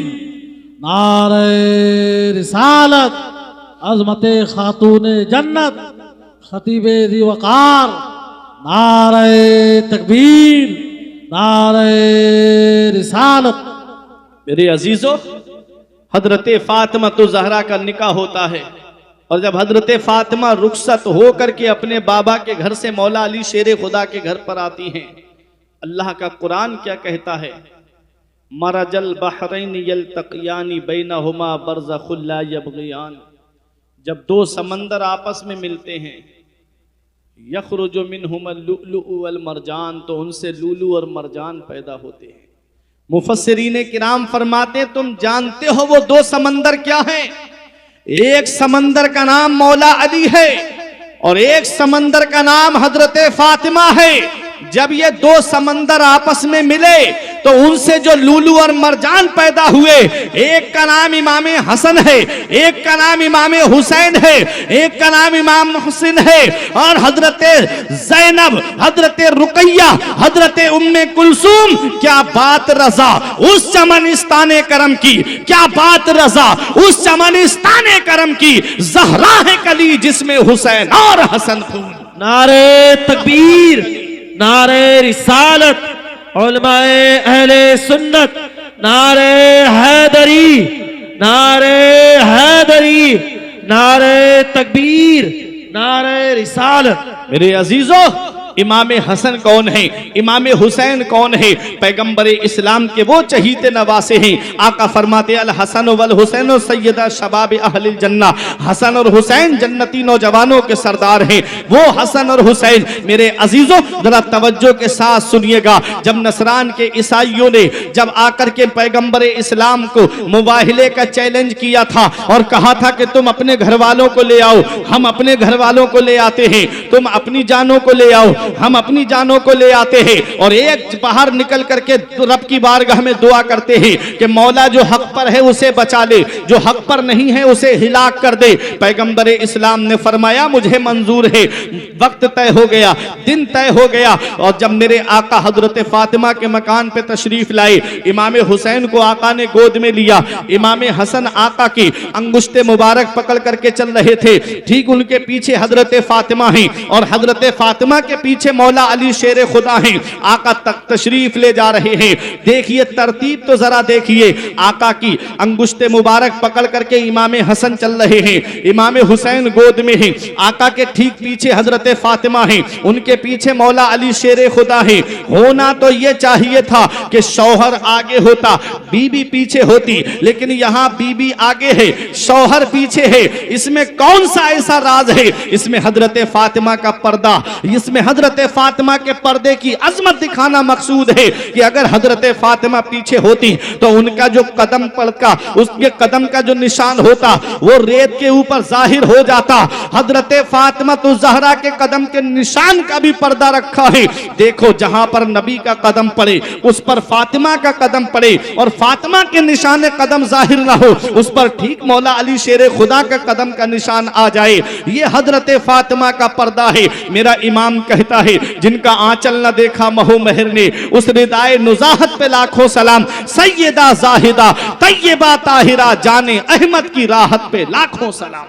नारे रिसालत, अज़मते खातूने जन्नत, खतीबे दी वकार, नारे तकबीर, नारे रिसालत।
मेरे अजीजों हजरत फातिमा तो ज़हरा का निकाह होता है और जब हजरत फातिमा रुखसत हो करके अपने बाबा के घर से मौला अली शेर खुदा के घर पर आती हैं, अल्लाह का कुरान क्या कहता है, मरजल बहरैन यल्तक़ियानी बैनहुमा बरज़खुल ला यबग़ियान। जब दो समंदर आपस में मिलते हैं, यखरुजु मिनहुमा लुअलुअ वल मरजान, तो उनसे लूलू और मरजान पैदा होते हैं। मुफस्सिरीन किराम फरमाते तुम जानते हो वो दो समंदर क्या हैं? एक समंदर का नाम मौला अली है और एक समंदर का नाम हजरत फातिमा है। जब ये दो समंदर आपस में मिले तो उनसे जो लूलू और मरजान पैदा हुए, एक का नाम इमाम हसन है, एक का नाम इमाम हुसैन है, एक का नाम इमाम हुसैन है, और हजरत ज़ैनब, हजरत रुकैया, हजरत उम्मे कुलसूम। क्या बात रजा उस चमनिस्ताने करम की, क्या बात रजा उस चमनिस्ताने करम की, ज़हरा है कली जिसमें हुसैन और हसन फूल।
नारे तकबीर, नारे रिसालत, उलमाए अहले सुन्नत, नारे हैदरी, नारे हैदरी, नारे तकबीर, नारे रिसालत।
मेरे अजीजों इमाम हसन कौन है, इमाम हुसैन कौन है? पैगंबर इस्लाम के वो चहीते नवासे हैं। आका फरमाते अल हसन वल हुसैन सैयदा शबाब अहलिल जन्ना, हसन और हुसैन जन्नती नौजवानों के सरदार हैं। वो हसन और हुसैन मेरे अजीजों जरा तवज्जो के साथ सुनिएगा। जब नसरान के ईसाइयों ने जब आकर के पैगंबर इस्लाम को मुबाहिले का चैलेंज किया था और कहा था कि तुम अपने घर वालों को ले आओ, हम अपने घर वालों को ले आते हैं, तुम अपनी जानों को ले आओ, हम अपनी जानों को ले आते हैं, और एक बाहर निकल करके रब की बारगाह में दुआ करते हैं कि मौला जो हक पर है उसे बचा ले, जो हक पर नहीं है उसे हिलाक कर दे। पैगंबर इस्लाम ने फरमाया मुझे मंजूर है। वक्त तय हो गया, दिन तय हो गया, और जब मेरे आका हजरत फातिमा के मकान पे तशरीफ लाए, इमाम हुसैन को आका ने गोद में लिया। इमाम हसन आका की अंगुश्ते मुबारक पकड़ करके चल रहे थे, ठीक उनके पीछे हजरत फातिमा हैं और हजरत फातिमा के पीछे मौला अली शेर खुदा हैं। आका तक तशरीफ ले जा रहे हैं। देखिए तरतीब तो जरा देखिए, आका की अंगुश्ते मुबारक पकड़ करके इमाम हसन चल रहे हैं, इमाम हुसैन गोद में हैं, आका के ठीक पीछे हजरत फातिमा हैं, उनके पीछे मौला अली शेर खुदा है। होना तो ये चाहिए था कि शौहर आगे होता, बीबी पीछे होती, लेकिन यहाँ बीबी आगे है, शौहर पीछे है। इसमें कौन सा ऐसा राज है? इसमें हजरत फातिमा का पर्दा, इसमें हजरत फातिमा के पर्दे की अजमत दिखाना मकसूद है कि अगर हजरत फातिमा पीछे होती तो उनका जो कदम पड़का, उसके कदम का जो निशान होता वो रेत के ऊपर जाहिर हो जाता। हजरत फातिमा तो जहरा के कदम के निशान का भी पर्दा रखा है। देखो जहां पर नबी का कदम पड़े उस पर फातिमा का कदम पड़े, और फातिमा के निशान कदम जाहिर ना हो उस पर ठीक मौला अली शेर खुदा का कदम का निशान आ जाए। ये हजरत फातिमा का पर्दा है। मेरा इमाम कहता है जिनका आंचल न देखा महू महर ने, उस रिदाए नुजाहत पे लाखों सलाम। सैयदा जाहिदा तैयबा ताहिरा जाने अहमद की राहत पे लाखों सलाम।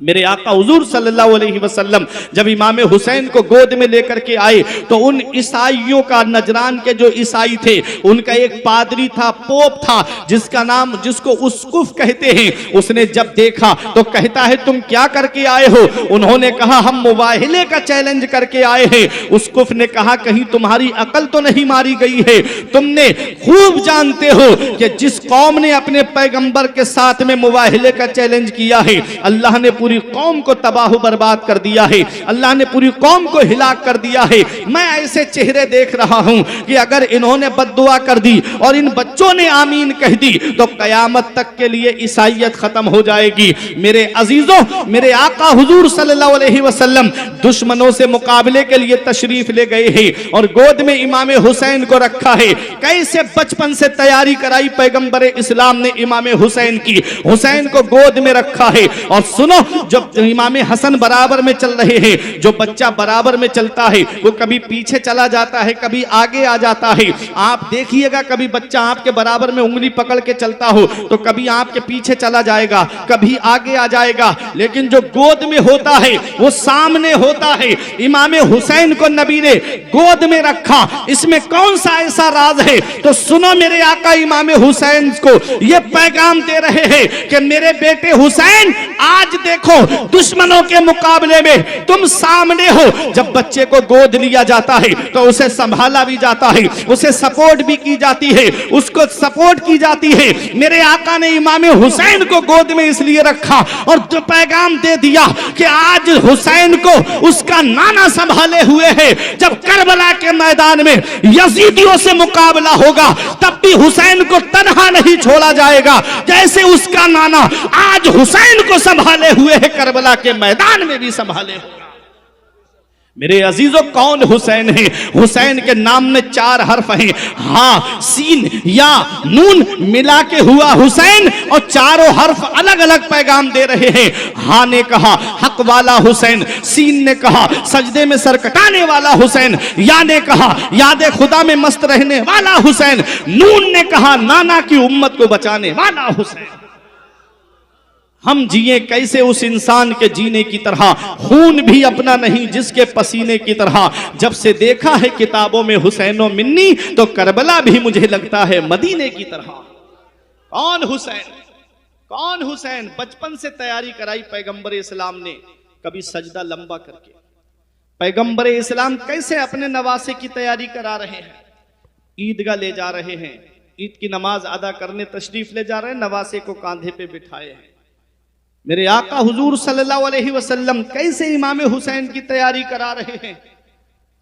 मेरे आका हुजूर सल्लल्लाहु अलैहि वसल्लम जब इमाम हुसैन को गोद में लेकर के आए तो उन ईसाइयों का, नजरान के जो ईसाई थे, उनका एक पादरी था, पोप था, जिसका नाम, जिसको उसकुफ कहते हैं। उसने जब देखा तो कहता है तुम क्या करके आए हो? उन्होंने कहा हम मुबाहिले का चैलेंज करके आए हैं। उसकुफ ने कहा कहीं तुम्हारी अकल तो नहीं मारी गई है? तुमने खूब जानते हो कि जिस कौम ने अपने पैगंबर के साथ में मुबाहिले का चैलेंज किया है, अल्लाह ने पूरी कौम को तबाह बर्बाद कर दिया है, अल्लाह ने पूरी कौम को हिलाक कर दिया है। मैं ऐसे चेहरे देख रहा हूं कि अगर इन्होंने बद्दुआ कर दी और इन बच्चों ने आमीन कह दी तो कयामत तक के लिए ईसाइयत खत्म हो जाएगी। मेरे अजीजों, मेरे आका हुजूर सल्लल्लाहु अलैहि वसल्लम दुश्मनों से मुकाबले के लिए तशरीफ ले गए हैं और गोद में इमाम हुसैन को रखा है। कैसे बचपन से तैयारी कराई पैगंबर इस्लाम ने इमाम हुसैन की, हुसैन को गोद में रखा है। और सुनो, जब इमाम हसन बराबर में चल रहे हैं, जो बच्चा बराबर में चलता है वो कभी पीछे चला जाता है, कभी आगे आ जाता है। आप देखिएगा कभी बच्चा आपके बराबर में उंगली पकड़ के चलता हो तो कभी आपके पीछे चला जाएगा, कभी आगे आ जाएगा, लेकिन जो गोद में होता है वो सामने होता है। इमाम हुसैन को नबी ने गोद में रखा, इसमें कौन सा ऐसा राज है? तो सुनो, मेरे आका इमाम हुसैन को ये पैगाम दे रहे हैं कि मेरे बेटे हुसैन, आज देखो दुश्मनों के मुकाबले में तुम सामने हो। जब बच्चे को गोद लिया जाता है तो उसे संभाला भी जाता है, उसे सपोर्ट भी की जाती है, उसको सपोर्ट की जाती है। मेरे आका ने इमाम हुसैन को गोद में इसलिए रखा और जो पैगाम दे दिया कि आज हुसैन को उसका नाना संभाले हुए है। जब करबला के मैदान में यजीदियों से मुकाबला होगा तब भी हुसैन को तन्हा नहीं छोड़ा जाएगा, जैसे उसका नाना आज हुसैन को संभाले हुए है, करबला के मैदान में भी संभाले हुए। मेरे अजीजों, कौन हुसैन है? हुसैन के नाम में 4 हर्फ हैं, हा, सीन, या, नून मिला के हुआ हुसैन, और चारों हर्फ अलग अलग पैगाम दे रहे हैं। हा ने कहा हक वाला हुसैन, सीन ने कहा सजदे में सर कटाने वाला हुसैन, या ने कहा याद खुदा में मस्त रहने वाला हुसैन, नून ने कहा नाना की उम्मत को बचाने वाला हुसैन। हम जिए कैसे उस इंसान के जीने की तरह, खून भी अपना नहीं जिसके पसीने की तरह। जब से देखा है किताबों में हुसैनो मिन्नी तो करबला भी मुझे लगता है मदीने की तरह। कौन हुसैन? कौन हुसैन? बचपन से तैयारी कराई पैगंबर इस्लाम ने, कभी सजदा लंबा करके, पैगंबर इस्लाम कैसे अपने नवासे की तैयारी करा रहे हैं, ईदगाह ले जा रहे हैं, ईद की नमाज अदा करने तशरीफ ले जा रहे हैं, नवासे को कांधे पे बिठाए हैं। मेरे आका हुजूर सल्लल्लाहु अलैहि वसल्लम कैसे इमाम हुसैन की तैयारी करा रहे हैं।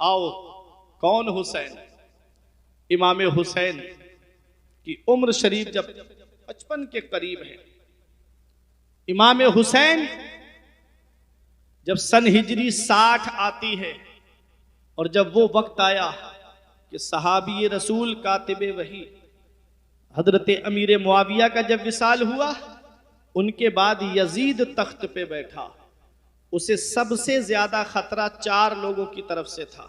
आओ, कौन हुसैन? इमाम हुसैन की उम्र शरीफ जब 55 के करीब है, इमाम हुसैन जब सन हिजरी 60 आती है और जब वो वक्त आया कि सहाबी रसूल कातिबे वही हजरत अमीर मुआविया का जब विसाल हुआ, उनके बाद यजीद तख्त पे बैठा, उसे सबसे ज्यादा खतरा 4 लोगों की तरफ से था।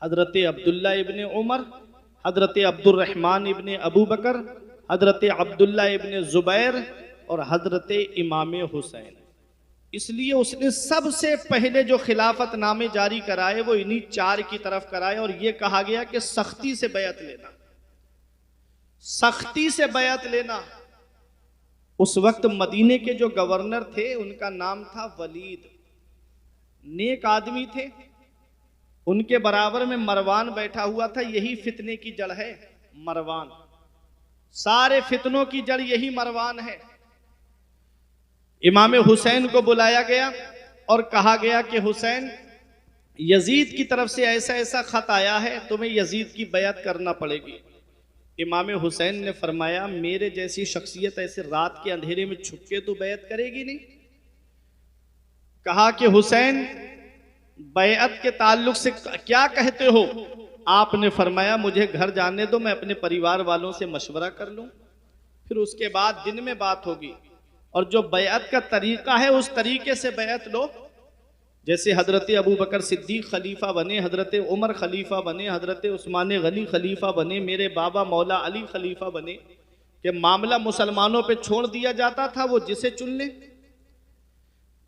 हजरत अब्दुल्ला इब्ने उमर, हजरत अब्दुर्रहमान इब्ने अबू बकर, हजरत अब्दुल्ला इब्ने जुबैर और हजरत इमाम हुसैन। इसलिए उसने सबसे पहले जो खिलाफत नामे जारी कराए वो इन्हीं 4 की तरफ कराए और ये कहा गया कि सख्ती से बैत लेना, सख्ती से बैत लेना। उस वक्त मदीने के जो गवर्नर थे उनका नाम था वलीद, नेक आदमी थे। उनके बराबर में मरवान बैठा हुआ था, यही फितने की जड़ है मरवान, सारे फितनों की जड़ यही मरवान है। इमाम हुसैन को बुलाया गया और कहा गया कि हुसैन, यजीद की तरफ से ऐसा ऐसा खत आया है, तुम्हें यजीद की बैत करना पड़ेगी। इमाम हुसैन ने फरमाया, मेरे जैसी शख्सियत ऐसे रात के अंधेरे में छुप के तो बैत करेगी नहीं। कहा कि हुसैन, बैत के ताल्लुक से क्या कहते हो? आपने फरमाया, मुझे घर जाने दो, मैं अपने परिवार वालों से मशवरा कर लूं, फिर उसके बाद दिन में बात होगी। और जो बैत का तरीका है उस तरीके से बैत लो, जैसे हजरत अबू बकर सिद्दीक खलीफा बने, हजरत उमर खलीफा बने, हजरत उस्मान गनी खलीफा बने, मेरे बाबा मौला अली खलीफा बने, कि मामला मुसलमानों पे छोड़ दिया जाता था, वो जिसे चुन ले।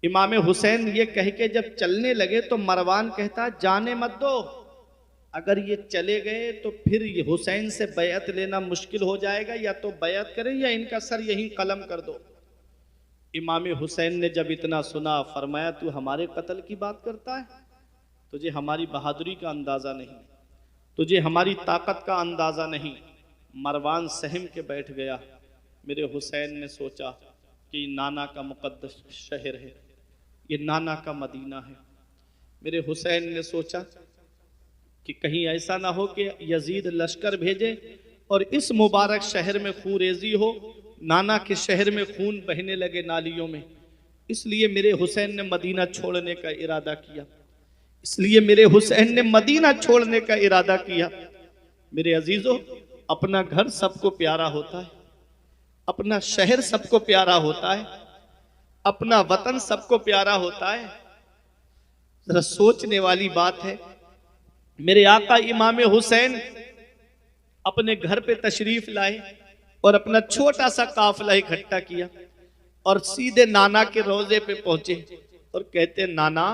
इमाम हुसैन ये कह के जब चलने लगे तो मरवान कहता, जाने मत दो, अगर ये चले गए तो फिर ये हुसैन से बैत लेना मुश्किल हो जाएगा, या तो बैत करें या इनका सर यहीं कलम कर दो। इमाम हुसैन ने जब इतना सुना, फरमाया, तू हमारे कत्ल की बात करता है? तुझे हमारी बहादुरी का अंदाज़ा नहीं, तुझे हमारी ताकत का अंदाज़ा नहीं। मरवान सहम के बैठ गया। मेरे हुसैन ने सोचा कि नाना का मुक़द्दस शहर है, ये नाना का मदीना है। मेरे हुसैन ने सोचा कि कहीं ऐसा ना हो कि यजीद लश्कर भेजे और इस मुबारक शहर में खूरेजी हो, नाना के शहर में खून बहने लगे नालियों में। इसलिए मेरे हुसैन ने मदीना छोड़ने का इरादा किया, इसलिए मेरे हुसैन ने मदीना छोड़ने का इरादा किया। मेरे अजीजों, अपना घर सबको प्यारा होता है, अपना शहर सबको प्यारा होता है, अपना वतन सबको प्यारा होता है। जरा सोचने वाली बात है, मेरे आका इमाम हुसैन अपने घर पे तशरीफ लाए और अपना छोटा सा काफिला इकट्ठा किया और सीधे नाना के रोजे पे पहुंचे और कहते, नाना,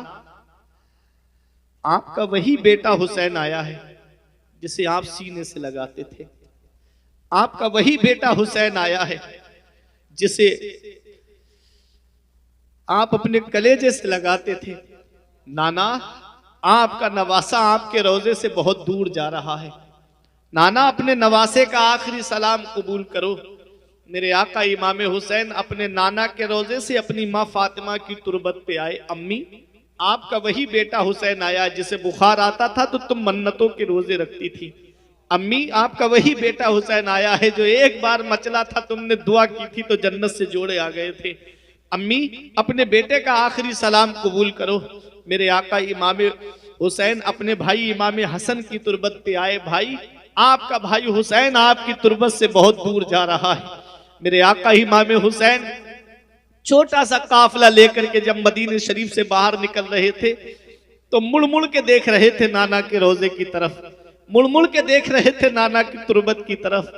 आपका वही बेटा हुसैन आया है जिसे आप सीने से लगाते थे, आपका वही बेटा हुसैन आया है जिसे आप अपने कलेजे से लगाते थे। नाना, आपका नवासा आपके रोजे से बहुत दूर जा रहा है, नाना अपने नवासे का आखिरी सलाम कबूल करो। मेरे आका इमाम हुसैन अपने नाना के रोजे से अपनी माँ फातिमा की तुरबत पे आए। अम्मी, आपका वही बेटा हुसैन आया जिसे बुखार आता था तो तुम मन्नतों के रोजे रखती थी। अम्मी, आपका वही बेटा हुसैन आया है जो एक बार मचला था, तुमने दुआ की थी तो जन्नत से जोड़े आ गए थे। अम्मी, अपने बेटे का आखिरी सलाम कबूल करो। मेरे आका इमाम हुसैन अपने भाई इमाम हसन की तुरबत पे आए। भाई, आपका भाई हुसैन आपकी तुरबत से बहुत दूर जा रहा है। मेरे आका इमाम हुसैन छोटा सा काफिला लेकर के जब मदीने शरीफ से बाहर निकल रहे थे तो मुड़ मुड़ के देख रहे थे नाना के रोजे की तरफ, मुड़ मुड़ के देख रहे थे नाना की तुरबत की तरफ।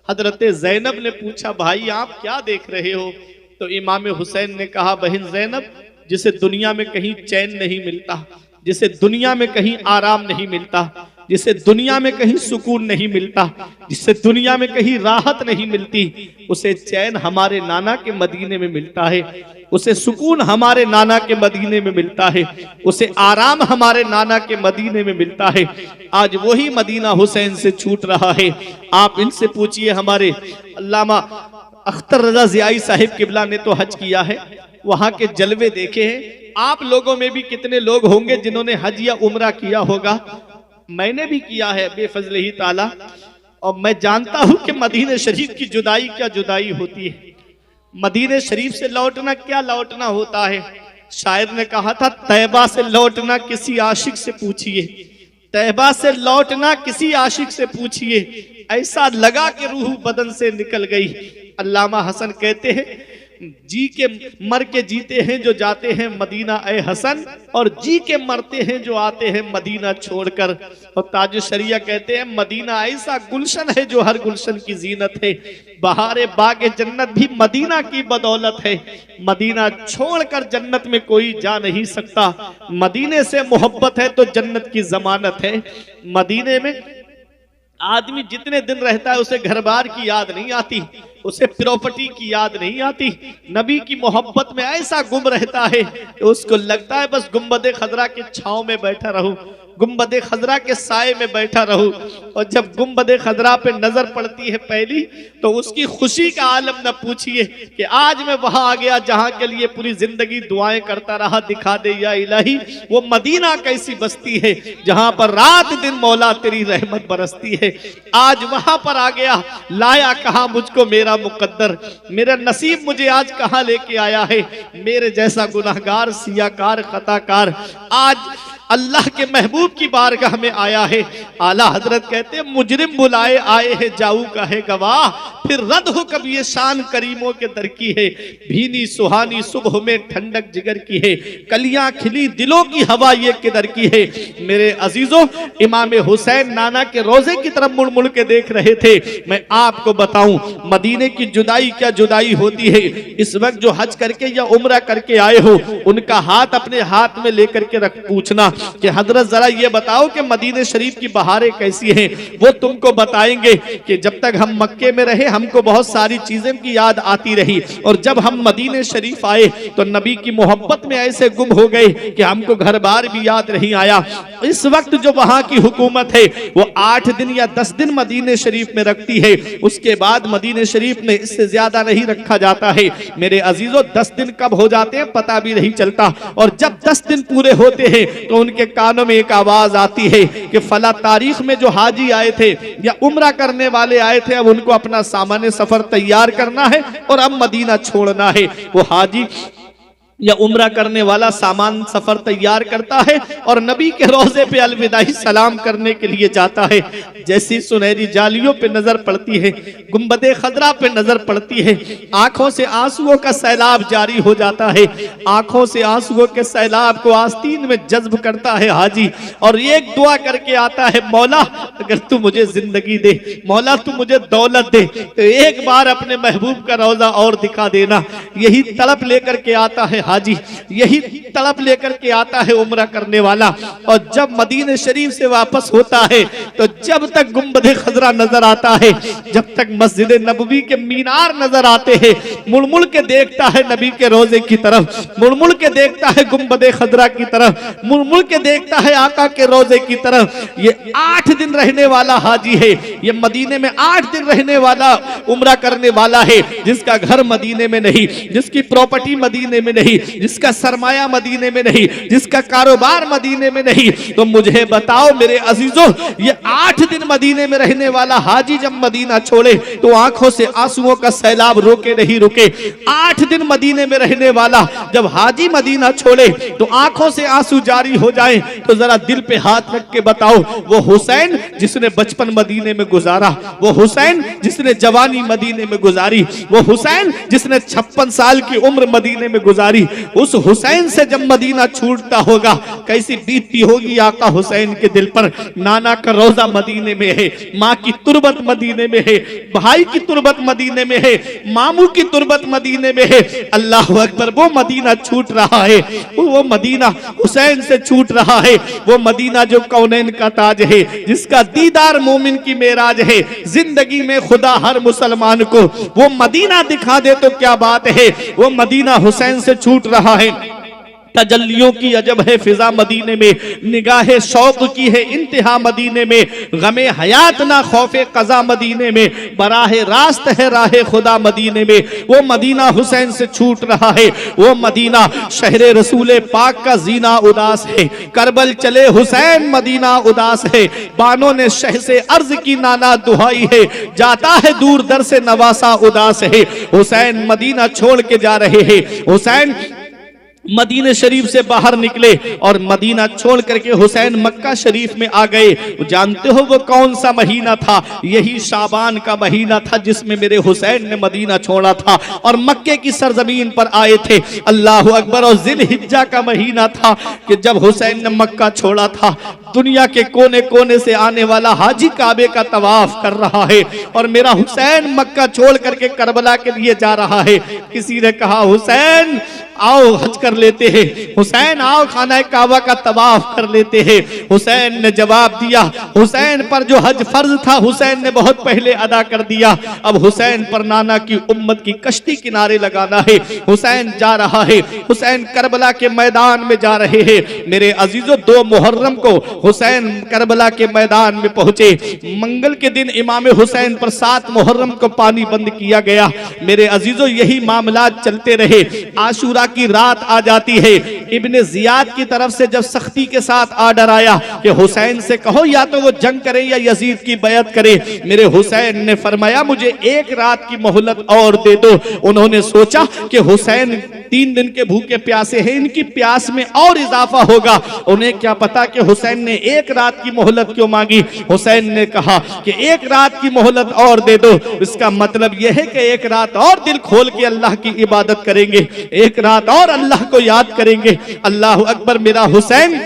हजरत ज़ैनब ने पूछा, भाई आप क्या देख रहे हो? तो इमाम हुसैन ने कहा, बहन ज़ैनब, जिसे दुनिया में कहीं चैन नहीं मिलता, जिसे दुनिया में कहीं आराम नहीं मिलता, जिसे दुनिया में कहीं सुकून नहीं मिलता, जिसे दुनिया में कहीं राहत नहीं मिलती, उसे चैन हमारे नाना के मदीने में मिलता है, उसे सुकून हमारे नाना के मदीने में मिलता है, उसे आराम हमारे नाना के मदीने में मिलता है। आज वही मदीना हुसैन से छूट रहा है। आप इनसे पूछिए, हमारे अल्लामा अख्तर रजा ज़ियाई साहिब किबला ने तो हज किया है, वहां के जलवे देखे हैं। आप लोगों में भी कितने लोग होंगे जिन्होंने हज या उम्रा किया होगा? मैंने भी किया है बेफजल ही ताला, और मैं जानता हूं कि मदीने शरीफ की जुदाई क्या जुदाई होती है, मदीने शरीफ से लौटना क्या लौटना होता है। शायर ने कहा था, तैबा से लौटना किसी आशिक से पूछिए, तैबा से लौटना किसी आशिक से पूछिए, ऐसा लगा कि रूह बदन से निकल गई। अल्लामा हसन कहते हैं, जी के मर के जीते हैं जो जाते हैं मदीना ए हसन, और जी के मरते हैं जो आते हैं मदीना छोड़कर। और ताज शरिया कहते हैं, मदीना ऐसा गुलशन है जो हर गुलशन की जीनत है, बहारे बागे जन्नत भी मदीना की बदौलत है। मदीना छोड़कर जन्नत में कोई जा नहीं सकता, मदीने से मोहब्बत है तो जन्नत की जमानत है। मदीने में आदमी जितने दिन रहता है उसे घर बार की याद नहीं आती, उसे प्रॉपर्टी की याद नहीं आती। नबी की मोहब्बत में ऐसा गुम रहता है कि उसको लगता है बस गुंबद खजरा के छांव में बैठा रहूं, गुंबद खजरा के साए में बैठा रहूं। और जब गुंबद खजरा पे नजर पड़ती है पहली, तो उसकी खुशी का आलम न पूछिए कि आज मैं वहां आ गया जहां के लिए पूरी जिंदगी दुआएं करता रहा, दिखा दे या इलाही वो मदीना कैसी बस्ती है जहां पर रात दिन मौला तेरी रहमत बरसती है। आज वहां पर आ गया, लाया कहां मुझको मेरा मुकद्दर, मेरा नसीब मुझे आज कहां लेके आया है। मेरे जैसा गुनाहगार, सियाकार, खताकार आज अल्लाह के महबूब की बारगाह में आया है। आला हजरत कहते हैं, मुजरिम बुलाए आए हैं जाऊ का है गवाह, फिर रद हो कभी ये शान करीमों के दर की है। भीनी सुहानी सुबह में ठंडक जिगर की है, कलियां खिली दिलों की हवा ये किधर की है। मेरे अजीजों, इमाम हुसैन नाना के रोजे की तरफ मुड़ मुड़ के देख रहे थे। मैं आपको बताऊं, मदीने की जुदाई क्या जुदाई होती है। इस वक्त जो हज करके या उम्रा करके आए हो, उनका हाथ अपने हाथ में लेकर के रख, पूछना कि हजरत जरा ये बताओ कि मदीने शरीफ की बहारें कैसी हैं। वो तुमको बताएंगे कि जब तक हम मक्के में रहे हमको बहुत सारी चीजें की याद आती रही, और जब हम मदीने शरीफ आए तो नबी की मोहब्बत में ऐसे गुम हो गए कि हमको घर बार भी याद नहीं आया। इस वक्त जो वहां की हुकूमत है वो 8 दिन या 10 दिन मदीने शरीफ में रखती है, उसके बाद मदीने शरीफ में इससे ज्यादा नहीं रखा जाता है। मेरे अजीजों, 10 दिन कब हो जाते हैं पता भी नहीं चलता, और जब 10 दिन पूरे होते हैं तो उनके कानों में एक आवाज आती है कि फला तारीख में जो हाजी आए थे या उम्रा करने वाले आए थे, अब उनको अपना सामान्य सफर तैयार करना है और अब मदीना छोड़ना है। वो हाजी या उम्रा करने वाला सामान सफर तैयार करता है और नबी के रोजे पे अलविदाई सलाम करने के लिए जाता है। जैसी सुनहरी जालियों पे नजर पड़ती है, गुंबदे खजरा पे नजर पड़ती है, आंखों से आंसुओं का सैलाब जारी हो जाता है। आंखों से आंसुओं के सैलाब को आस्तीन में जज्ब करता है हाजी, और एक दुआ करके आता है, मौला अगर तू मुझे जिंदगी दे, मौला तू मुझे दौलत दे, तो एक बार अपने महबूब का रोजा और दिखा देना। यही तड़प लेकर के आता है हाजी, यही तड़प लेकर के आता है उम्रा करने वाला। और जब मदीने शरीफ से वापस होता है तो जब तक गुंबद खजरा नजर आता है, जब तक मस्जिद नबवी के मीनार नजर आते हैं, मुड़-मुड़ के देखता है नबी के रोजे की तरफ, मुड़-मुड़ के देखता है गुंबद खजरा की तरफ, मुड़-मुड़ के देखता है आका के रोजे की तरफ। ये 8 दिन रहने वाला हाजी है, ये मदीने में 8 दिन रहने वाला उम्रा करने वाला है, जिसका घर मदीने में नहीं, जिसकी प्रॉपर्टी मदीने में नहीं, जिसका सरमाया मदीने में नहीं, जिसका कारोबार मदीने में नहीं। तो मुझे बताओ मेरे अजीजों, ये 8 दिन मदीने में रहने वाला हाजी जब मदीना छोड़े तो आंखों से आंसुओं का सैलाब रोके नहीं रुके। 8 दिन मदीने में रहने वाला जब हाजी मदीना छोड़े तो आंखों से आंसू जारी हो जाए, तो जरा दिल पे हाथ रख के बताओ वो हुसैन जिसने बचपन मदीने में गुजारा, वो हुसैन जिसने जवानी मदीने में गुजारी, वो हुसैन जिसने 56 साल की उम्र मदीने में गुजारी, उस हुसैन से जब मदीना छूटता होगा कैसी बीतती होगी आका हुसैन के दिल पर। नाना का रोजा मदीने में है, माँ की तुरबत मदीने में है, भाई की तुरबत मदीने में है, मामू की तुरबत मदीने में है। अल्लाह अकबर, वो मदीना छूट रहा है, वो मदीना हुसैन से छूट रहा है, वो मदीना जो कौनैन का ताज है, जिसका दीदार मोमिन की मेराज है। जिंदगी में खुदा हर मुसलमान को वो मदीना दिखा दे तो क्या बात है। वो मदीना हुसैन से छूट रहा है। तजल्लियों की अजब है फिजा मदीने में, निगाहे शौक की है इंतहा मदीने में, गमे हयात ना खौफे कजा मदीने में, बराहे रास्त है राहे खुदा मदीने में। वो मदीना हुसैन से छूट रहा है। वो मदीना शहरे रसूले पाक का जीना उदास है, करबल चले हुसैन मदीना उदास है। बानों ने शह से अर्ज की नाना दुहाई है, जाता है दूर दर से नवासा उदास है। हुसैन मदीना छोड़ के जा रहे हैं। हुसैन मदीने शरीफ से बाहर निकले और मदीना छोड़ करके हुसैन मक्का शरीफ में आ गए। जानते हो वो कौन सा महीना था? यही शाबान का महीना था जिसमें मेरे हुसैन ने मदीना छोड़ा था और मक्के की सरजमीन पर आए थे। अल्लाह अकबर। और जिलहिज्जा का महीना था कि जब हुसैन ने मक्का छोड़ा था। दुनिया के कोने कोने से आने वाला हाजी काबे का तवाफ कर रहा है और मेरा हुसैन मक्का छोड़ करके करबला के लिए जा रहा है। किसी ने कहा हुसैन आओ हज कर लेते हैं, हुसैन आओ खाना काबा का तवाफ कर लेते हैं। हुसैन ने जवाब दिया, हुसैन पर जो हज फर्ज था हुसैन ने बहुत पहले अदा कर दिया। अब हुसैन पर नाना की उम्मत की कश्ती किनारे लगाना है। हुसैन जा रहा है, हुसैन करबला के मैदान में जा रहे हैं। मेरे अजीजों 2 मुहर्रम को हुसैन करबला के मैदान में पहुंचे। मंगल के दिन इमाम हुसैन पर 7 मुहर्रम को पानी बंद किया गया। मेरे अजीजों यही मामला चलते रहे। आशूरा की रात आ जाती है। इब्ने जियाद की तरफ से जब सख्ती के साथ आर्डर आया कि हुसैन से कहो या तो वो जंग करे या यजीद की बैत करे, मेरे हुसैन ने फरमाया मुझे 1 रात की मोहलत और दे दो। उन्होंने सोचा कि हुसैन 3 दिन के भूखे प्यासे हैं, इनकी प्यास में और इजाफा होगा। उन्हें क्या पता कि हुसैन ने 1 रात की मोहलत क्यों मांगी। हुसैन ने कहा कि 1 रात की मोहलत और दे दो। इसका मतलब यह है कि 1 रात और दिल खोल के अल्लाह की इबादत करेंगे, 1 रात और अल्लाह को याद करेंगे। अल्लाह अकबर। मेरा हुसैन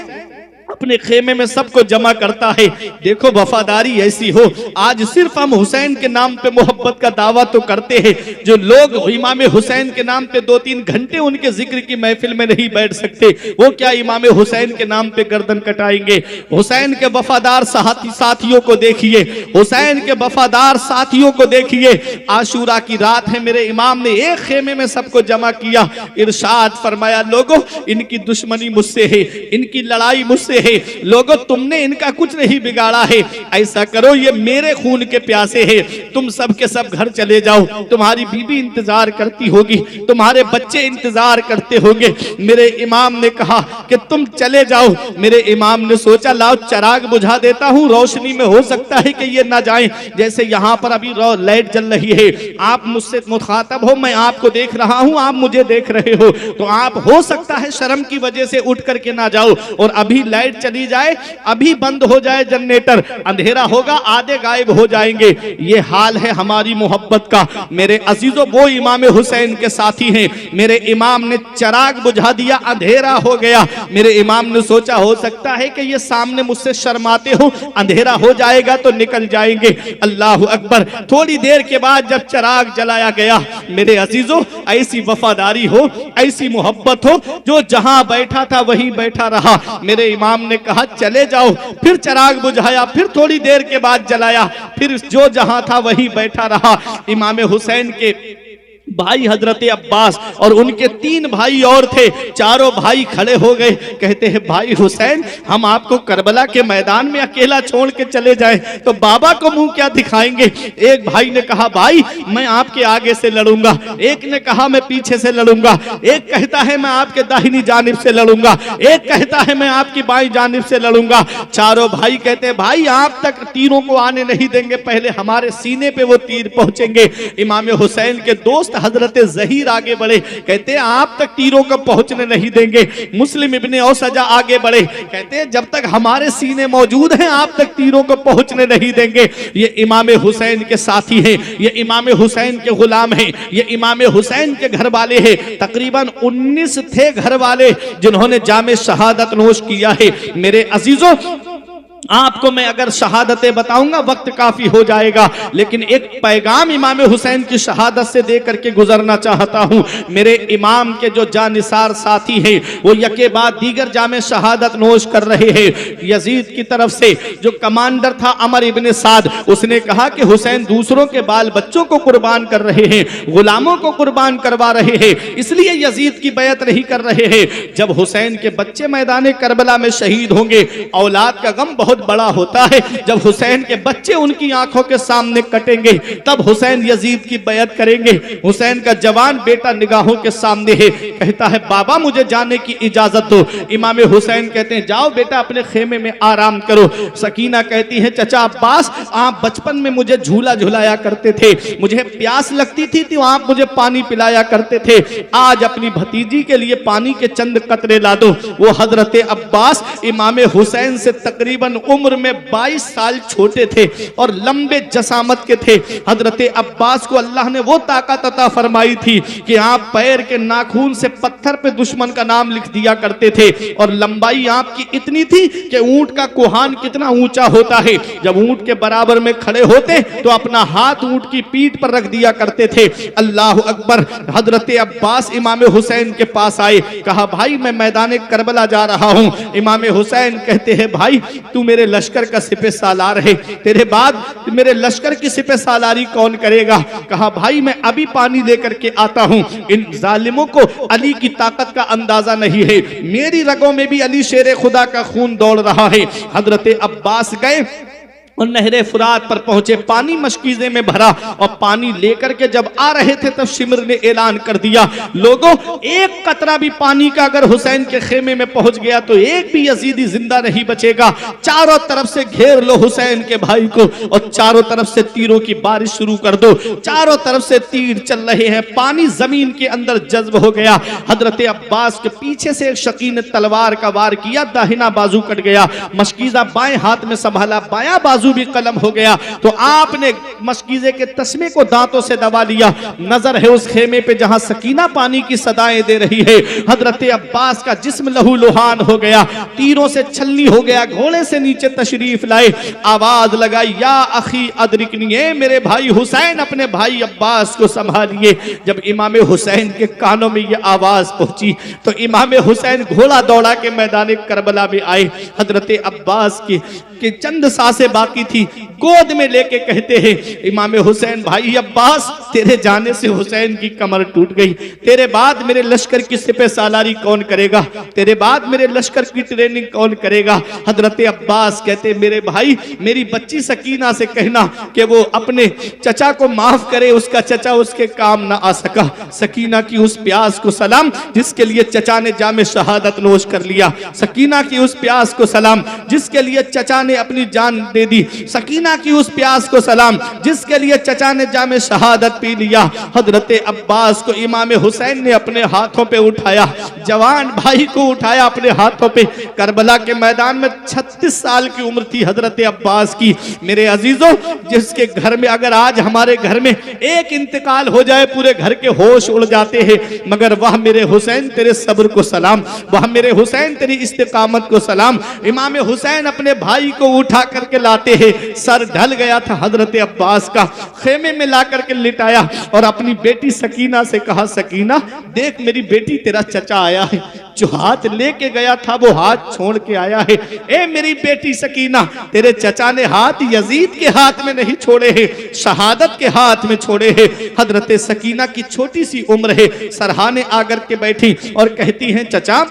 अपने खेमे में सबको जमा करता है। देखो वफादारी ऐसी हो। आज सिर्फ हम हुसैन के नाम पे मोहब्बत का दावा तो करते हैं, जो लोग इमाम हुसैन के नाम पे 2-3 घंटे उनके जिक्र की महफिल में नहीं बैठ सकते, वो क्या इमाम हुसैन के नाम पे गर्दन कटाएंगे। हुसैन के वफादार साथियों को देखिए, हुसैन के वफादार साथियों को देखिए। आशूरा की रात है, मेरे इमाम ने एक खेमे में सबको जमा किया। इरशाद फरमाया लोगों इनकी दुश्मनी मुझसे है, इनकी लड़ाई मुझसे है, लोगों तुमने इनका कुछ नहीं बिगाड़ा है। ऐसा करो ये मेरे खून के प्यासे हैं, तुम सब के सब घर चले जाओ। तुम्हारी बीबी इंतजार करती होगी, तुम्हारे बच्चे इंतजार करते होंगे। मेरे इमाम ने कहा कि तुम चले जाओ। मेरे इमाम ने सोचा लाओ चिराग बुझा देता हूँ, रोशनी में हो सकता है कि ये ना जाए। जैसे यहाँ पर अभी लाइट जल रही है, आप मुझसे मुखातब हो, मैं आपको देख रहा हूँ, आप मुझे देख रहे हो, तो आप हो सकता है शर्म की वजह से उठ करके ना जाओ और अभी लाइट चली जाए, अभी बंद हो जाए जनरेटर, अंधेरा होगा, आधे गायब हो जाएंगे। ये हाल है हमारी मोहब्बत का। मेरे अजीजों वो इमाम हुसैन के साथी हैं। मेरे इमाम ने चिराग बुझा दिया, अंधेरा हो गया। मेरे इमाम ने सोचा हो सकता है कि ये सामने मुझसे शर्माते हो, अंधेरा हो जाएगा तो निकल जाएंगे। अल्लाह अकबर। थोड़ी देर के बाद जब चिराग जलाया गया, मेरे अजीजों ऐसी वफादारी हो, ऐसी मोहब्बत हो, जो जहां बैठा था वहीं बैठा रहा। मेरे इमाम ने कहा चले जाओ, फिर चिराग बुझाया, फिर थोड़ी देर के बाद जलाया, फिर जो जहां था वहीं बैठा रहा। इमाम हुसैन के भाई हजरत अब्बास और उनके 3 भाई और थे, चारों भाई खड़े हो गए। कहते हैं भाई हुसैन हम आपको करबला के मैदान में अकेला छोड़ के चले जाएं तो बाबा को मुंह क्या दिखाएंगे। एक भाई ने कहा भाई मैं आपके आगे से लड़ूंगा, एक ने कहा मैं पीछे से लड़ूंगा, एक कहता है मैं आपके दाहिनी जानिब से लड़ूंगा, एक कहता है मैं आपकी बाईं जानिब से लड़ूंगा। चारों भाई कहते हैं भाई आप तक तीरों को आने नहीं देंगे, पहले हमारे सीने पे वो तीर पहुंचेंगे। इमाम हुसैन के दोस्त हजरत ज़हीर आगे बढ़े, कहते हैं आप तक तीरों को पहुंचने नहीं देंगे। मुस्लिम इब्ने औसजा आगे बढ़े, कहते हैं जब तक हमारे सीने मौजूद हैं आप तक तीरों को पहुंचने नहीं देंगे। ये इमाम हुसैन के साथी हैं, ये इमाम हुसैन के गुलाम हैं, ये इमाम हुसैन के घर वाले हैं। तकरीबन 19 थे घर वाले जिन्होंने जामे शहादत नोश किया है। मेरे अजीजों, आपको मैं अगर शहादतें बताऊंगा वक्त काफी हो जाएगा, लेकिन एक पैगाम इमाम हुसैन की शहादत से दे करके गुजरना चाहता हूं। मेरे इमाम के जो जानिसार साथी हैं वो यके बाद दीगर जामे शहादत नोश कर रहे हैं। यजीद की तरफ से जो कमांडर था अमर इब्ने साद, उसने कहा कि हुसैन दूसरों के बाल बच्चों को कुर्बान कर रहे हैं, गुलामों को कुर्बान करवा रहे हैं, इसलिए यजीद की बैत नहीं कर रहे हैं। जब हुसैन के बच्चे मैदान करबला में शहीद होंगे, औलाद का गम बहुत बड़ा होता है। जब हुसैन के बच्चे उनकी आंखों के सामने कटेंगे तब हुसैन यजीद की बैत करेंगे। हुसैन का जवान बेटा निगाहों के सामने है, कहता है बाबा मुझे जाने की इजाजत दो। इमाम हुसैन कहते हैं जाओ बेटा अपने खेमे में आराम करो। सकीना कहती है चचा अब्बास आप बचपन में मुझे झूला झुलाया करते थे, मुझे प्यास लगती थी तो आप मुझे पानी पिलाया करते थे, आज अपनी भतीजी के लिए पानी के चंद कतरे ला दो। वो हजरत अब्बास इमाम हुसैन से तकरीबन उम्र में 22 साल छोटे थे और लंबे जसामत के थे। हजरत अब्बास को अल्लाह ने वो ताकत अता फरमाई थी कि आप पैर के नाखून से पत्थर पे दुश्मन का नाम लिख दिया करते थे, और लंबाई आपकी इतनी थी कि ऊंट का कोहान कितना ऊंचा होता है, जब ऊंट के बराबर में खड़े होते तो अपना हाथ ऊंट की पीठ पर रख दिया करते थे। अल्लाह अकबर। हजरत अब्बास इमाम हुसैन के पास आए, कहा भाई मैं मैदान करबला जा रहा हूं। इमाम हुसैन कहते हैं भाई तू मेरे लश्कर का सिपह सालार है, तेरे बाद मेरे लश्कर की सिपह सालारी कौन करेगा? कहा भाई मैं अभी पानी लेकर के आता हूं। इन जालिमों को अली की ताकत का अंदाजा नहीं है, मेरी रगों में भी अली शेर खुदा का खून दौड़ रहा है। हजरत अब्बास गए और नहरे फुरात पर पहुंचे, पानी मशकीजे में भरा और पानी लेकर के जब आ रहे थे तब शिमर ने ऐलान कर दिया लोगों एक कतरा भी पानी का अगर हुसैन के खेमे में पहुंच गया तो एक भी यजीदी जिंदा नहीं बचेगा। चारों तरफ से घेर लो हुसैन के भाई को और चारों तरफ से तीरों की बारिश शुरू कर दो। चारों तरफ से तीर चल रहे हैं, पानी जमीन के अंदर जज्ब हो गया। हजरत अब्बास के पीछे से एक शकी ने तलवार का वार किया, दाहिना बाजू कट गया, मशकीजा बाएं हाथ में संभाला, बायां बाजू भी कलम हो गया, तो आपने मशकीजे के तस्मे को दांतों से दबा लिया। नजर है उस खेमे पे जहां सकीना पानी की सदाएं दे रही है। हजरत अब्बास का जिस्म लहू लुहान हो गया, तीरों से छलनी हो गया, घोड़े से नीचे तशरीफ लाए, आवाज लगाई या अखी अदरिकनी, मेरे भाई हुसैन अपने भाई अब्बास को संभालिए। जब इमाम हुसैन के कानों में यह आवाज पहुंची तो इमाम हुसैन घोड़ा दौड़ा के मैदान करबला में आए। हजरत अब्बास की चंद सांसें बाकी थी, गोद में लेके कहते हैं इमाम हुसैन भाई अब्बास तेरे जाने से हुसैन की कमर टूट गई, तेरे बाद मेरे लश्कर की सिपह सालारी कौन करेगा, तेरे बाद मेरे लश्कर की ट्रेनिंग कौन करेगा। हजरत अब्बास कहते मेरे भाई मेरी बच्ची सकीना से कहना कि वो अपने चचा को माफ करे, उसका चचा उसके काम ना आ सका। सकीना की उस प्यास को सलाम जिसके लिए चचा ने जामे शहादत नोश कर लिया, सकीना की उस प्यास को सलाम जिसके लिए चचा ने अपनी जान दे दी, सकीना की उस प्यास को सलाम जिसके लिए चचा ने जामे शहादत पी लिया। हजरत अब्बास को इमाम हुसैन ने अपने हाथों पे उठाया, जवान भाई को उठाया अपने हाथों पे। करबला के मैदान में 36 साल की उम्र थी हजरत अब्बास की। मेरे अजीजों जिसके घर में अगर आज हमारे घर में एक इंतकाल हो जाए पूरे घर के होश उड़ जाते हैं, मगर वह मेरे हुसैन तेरे सब्र को सलाम, वह मेरे हुसैन तेरी इस्तिकामत को सलाम। इमाम हुसैन अपने भाई को उठा करके लाते हैं, सर ढल गया था हजरत अब्बास का, खेमे में ला करके लिटाया और अपनी बेटी सकीना से कहा सकीना देख मेरी बेटी तेरा चचा आया है, जो हाथ लेके गया था वो हाथ छोड़ के आया है। ए मेरी बेटी सकीना तेरे चचा ने हाथ यजीद के हाथ में नहीं छोड़े हैं, शहादत के हाथ में छोड़े हैं। हजरत सकीना की छोटी सी उम्र है, सरहाने आकर के बैठी और कहती हैं चचा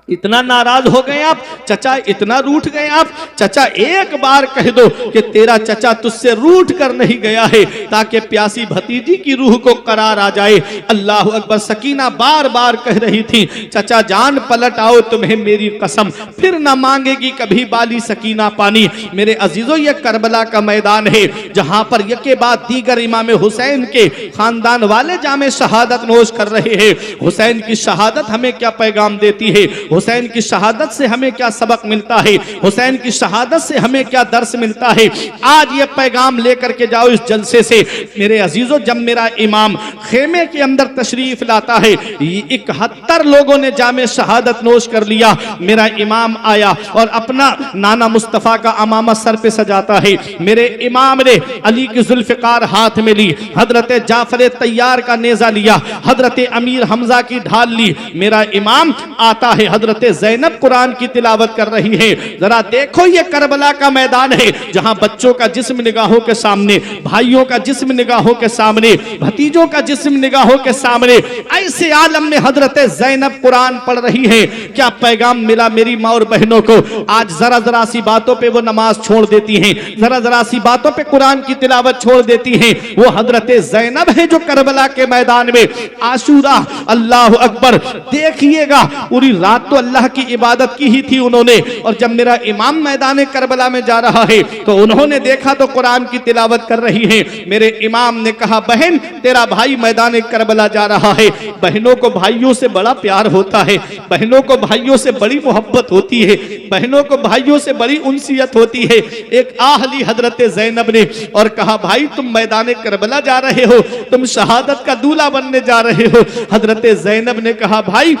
इतना नाराज हो गए आप चचा, इतना रूठ गए आप चचा, एक बार कह दो कि तेरा चचा तुझसे रूठ कर नहीं गया है, ताकि प्यासी भतीजी की रूह को करार आ जाए। अल्लाह अकबर। सकीना बार बार कह रही थी, चचा जान पलट आओ, तुम्हें मेरी कसम फिर न मांगेगी कभी बाली सकीना पानी। मेरे अजीजों, ये करबला का मैदान है जहां पर यके बाद दीगर इमाम हुसैन के खानदान वाले जामे शहादत नोश कर रहे हैं। हुसैन की शहादत हमें क्या पैगाम देती है, हुसैन की शहादत से हमें क्या सबक मिलता है, हुसैन की शहादत से हमें क्या दर्स मिलता है। आज ये पैगाम लेकर के जाओ इस जलसे से। मेरे अजीजों, जब मेरा इमाम खेमे के अंदर तशरीफ लाता है, 71 लोगों ने जामे शहादत नोश कर लिया। मेरा इमाम आया और अपना नाना मुस्तफा का अमामा सर पे सजाता है। मेरे इमाम ने अली की जुल्फकार हाथ में ली, हजरत जाफर तैयार का नेजा लिया, हजरत अमीर हमजा की ढाल ली। मेरा इमाम आता है, हजरत ज़ैनब कुरान की तिलावत कर रही है। जरा देखो, ये करबला का मैदान है जहां बच्चों का जिस्म निगाहों के सामने, भाइयों का जिस्म निगाहों के सामने, भतीजों का जिस्म निगाहों के सामने, ऐसे आलम में हजरत ज़ैनब कुरान पढ़ रही है। क्या पैगाम मिला मेरी माँ और बहनों को। आज जरा जरा सी बातों पे वो नमाज छोड़ देती हैं, जरा जरा सी बातों पे कुरान की तिलावत छोड़ देती हैं। वो हजरत ज़ैनब है जो करबला के मैदान में आशूरा, अल्लाह अकबर, देखिएगा पूरी रात तो अल्लाह की इबादत की ही थी उन्होंने। और जब मेरा इमाम मैदान करबला में जा रहा है तो उन्होंने देखा तो कुरान की तिलावत कर रही है। मेरे इमाम ने कहा, बहन तेरा भाई मैदान करबला जा रहा है। बहनों को भाइयों से बड़ा प्यार होता है, बहनों को भाइयों से बड़ी मोहब्बत होती है, बहनों को भाइयों से बड़ी उनसियत होती है। एक आह ली हजरत ज़ैनब ने और कहा, भाई तुम मैदान करबला जा रहे हो, तुम शहादत का दूल्हा बनने जा रहे हो। हजरत ज़ैनब ने कहा, भाई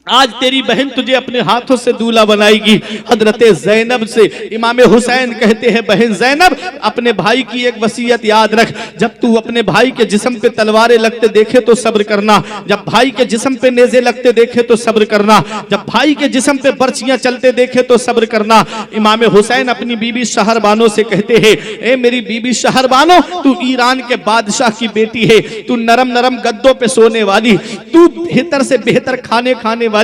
आज तेरी बहन तुझे अपने हाथों से दूल्हा बनाएगी। हजरत ज़ैनब से इमाम हुसैन कहते हैं, बहन ज़ैनब अपने भाई की एक वसीयत याद रख, जब तू अपने भाई के जिस्म पे तलवारें लगते देखे तो सब्र करना, जब भाई के जिस्म पे नेज़े लगते देखे तो सब्र करना, जब भाई के जिस्म पे बर्छियां चलते देखे तो सब्र करना। इमाम हुसैन अपनी बीबी शहरबानो से कहते हैं, ए मेरी बीबी शहरबानो, तू ईरान के बादशाह की बेटी है, तू नरम नरम गद्दों पे सोने वाली, तू बेहतर से बेहतर खाने खाने वाली।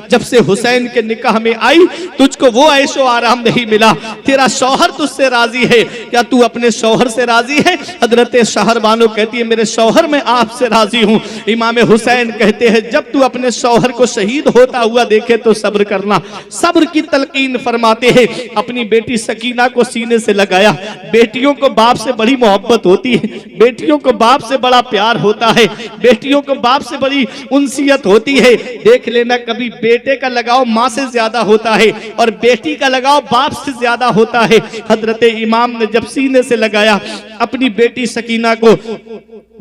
जब से हुसैन के निकाह में आई तुझको वो ऐशो आराम नहीं मिला, तेरा शौहर तुझसे राजी है, क्या तू अपने शौहर से राजी है? हजरत शहरबानो कहती है, मेरे शौहर मैं आपसे राजी हूँ। इमाम हुसैन कहते हैं, जब तू अपने शौहर को शहीद होता हुआ देखे तो सब्र करना। सब्र की तलकीन फरमाते हैं। अपनी बेटी सकीना को सीने से लगाया। बेटियों को बाप से बड़ी मोहब्बत होती है, बेटियों को बाप से बड़ा प्यार होता है, बेटियों को बाप से बड़ी उनसियत होती है। देख लेना, कभी बेटे का लगाव माँ से ज्यादा होता है और बेटी का लगाव बाप से ज्यादा होता है। हजरत इमाम ने जब सीने से लगाया अपनी बेटी सकीना को,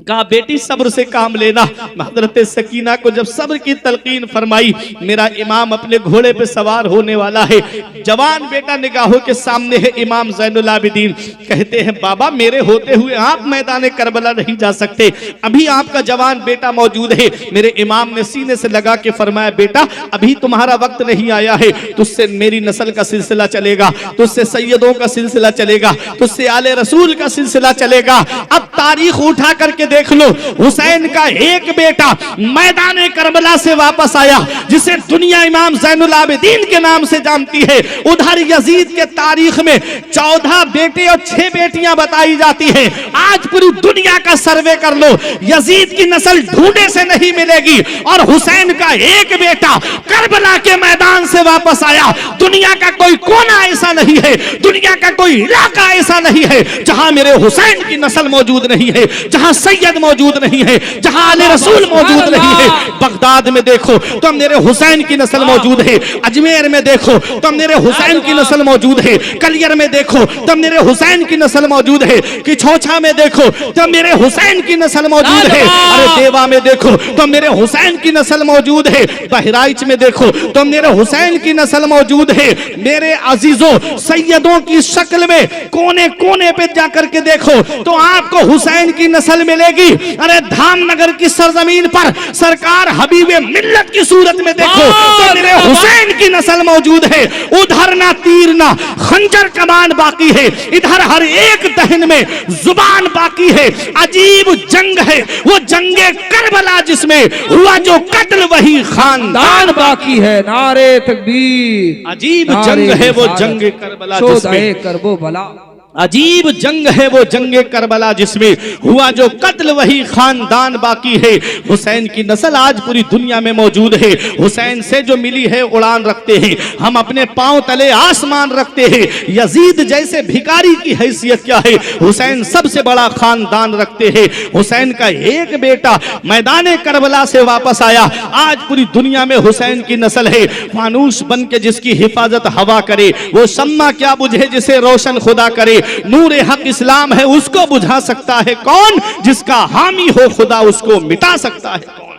कहा, बेटी सब्र से काम लेना। हजरत सकीना को जब सब्र की तलकीन फरमाई, मेरा इमाम अपने घोड़े पे सवार होने वाला है। जवान बेटा निगाहों के सामने है। इमाम ज़ैनुल आबिदीन कहते हैं, बाबा मेरे होते हुए आप मैदान करबला नहीं जा सकते, अभी आपका जवान बेटा मौजूद है। मेरे इमाम ने सीने से लगा के फरमाया, बेटा अभी तुम्हारा वक्त नहीं आया है, तुझसे मेरी नस्ल का सिलसिला चलेगा, तुझसे सैयदों का सिलसिला चलेगा, तुझसे आले रसूल का सिलसिला चलेगा। अब तारीख उठा करके देख लो, हुसैन का एक बेटा मैदान करबला से वापस आया, जिसे दुनिया इमाम ज़ैनुल आबिदीन के नाम से जानती है। उधर यजीद के तारीख में 14 बेटे और 6 बेटियां बताई जाती हैं। आज पूरी दुनिया का सर्वे कर लो, यजीद की नस्ल ढूंढे से नहीं मिलेगी। और हुसैन का एक बेटा करबला के मैदान से वापस आया। दुनिया का कोई कोना ऐसा नहीं है, दुनिया का कोई इलाका ऐसा नहीं है जहां मेरे हुसैन की नस्ल मौजूद नहीं है, जहां सैयद मौजूद नहीं है, जहां आले रसूल मौजूद नहीं है। बगदाद में देखो तो मेरे हुसैन की नस्ल मौजूद है, अजमेर में देखो तो मेरे हुसैन की नस्ल मौजूद है, कलियर में देखो तो मेरे हुसैन की नस्ल मौजूद है, किछोछा में देखो तो मेरे हुसैन की नस्ल मौजूद है, अरे देवा में देखो तो मेरे हुसैन की नस्ल मौजूद है, बहराइच में देखो तो मेरे हुसैन की नस्ल मौजूद है। मेरे अजीजों, सैयदों की शक्ल में कोने कोने पे जाकर के देखो तो आपको हुसैन की नस्ल मिलेगी।
मिलेगी। अरे धामनगर की सरजमीन पर सरकार हबीबे मिल्लत की सूरत में देखो तो मेरे हुसैन की नस्ल मौजूद है। उधर ना तीर ना खंजर कमान बाकी है, इधर हर एक दहन में जुबान बाकी है। अजीब जंग है वो जंगे करबला जिसमें हुआ जो कत्ल वही खानदान
बाकी है। नारे तकबीर।
अजीब जंग है वो जंग करबला जिसमें
करबो भला।
अजीब जंग है वो जंगे करबला जिसमें हुआ जो कत्ल वही खानदान बाकी है। हुसैन की नस्ल आज पूरी दुनिया में मौजूद है। हुसैन से जो मिली है उड़ान रखते हैं, हम अपने पांव तले आसमान रखते हैं। यजीद जैसे भिखारी की हैसियत क्या है, हुसैन सबसे बड़ा खानदान रखते हैं। हुसैन का एक बेटा मैदान करबला से वापस आया, आज पूरी दुनिया में हुसैन की नस्ल है। फानूस बन के जिसकी हिफाजत हवा करे, वो शम्मा क्या बुझे जिसे रोशन खुदा करे। नूर हक इस्लाम है उसको बुझा सकता है कौन, जिसका हामी हो खुदा उसको मिटा सकता है कौन।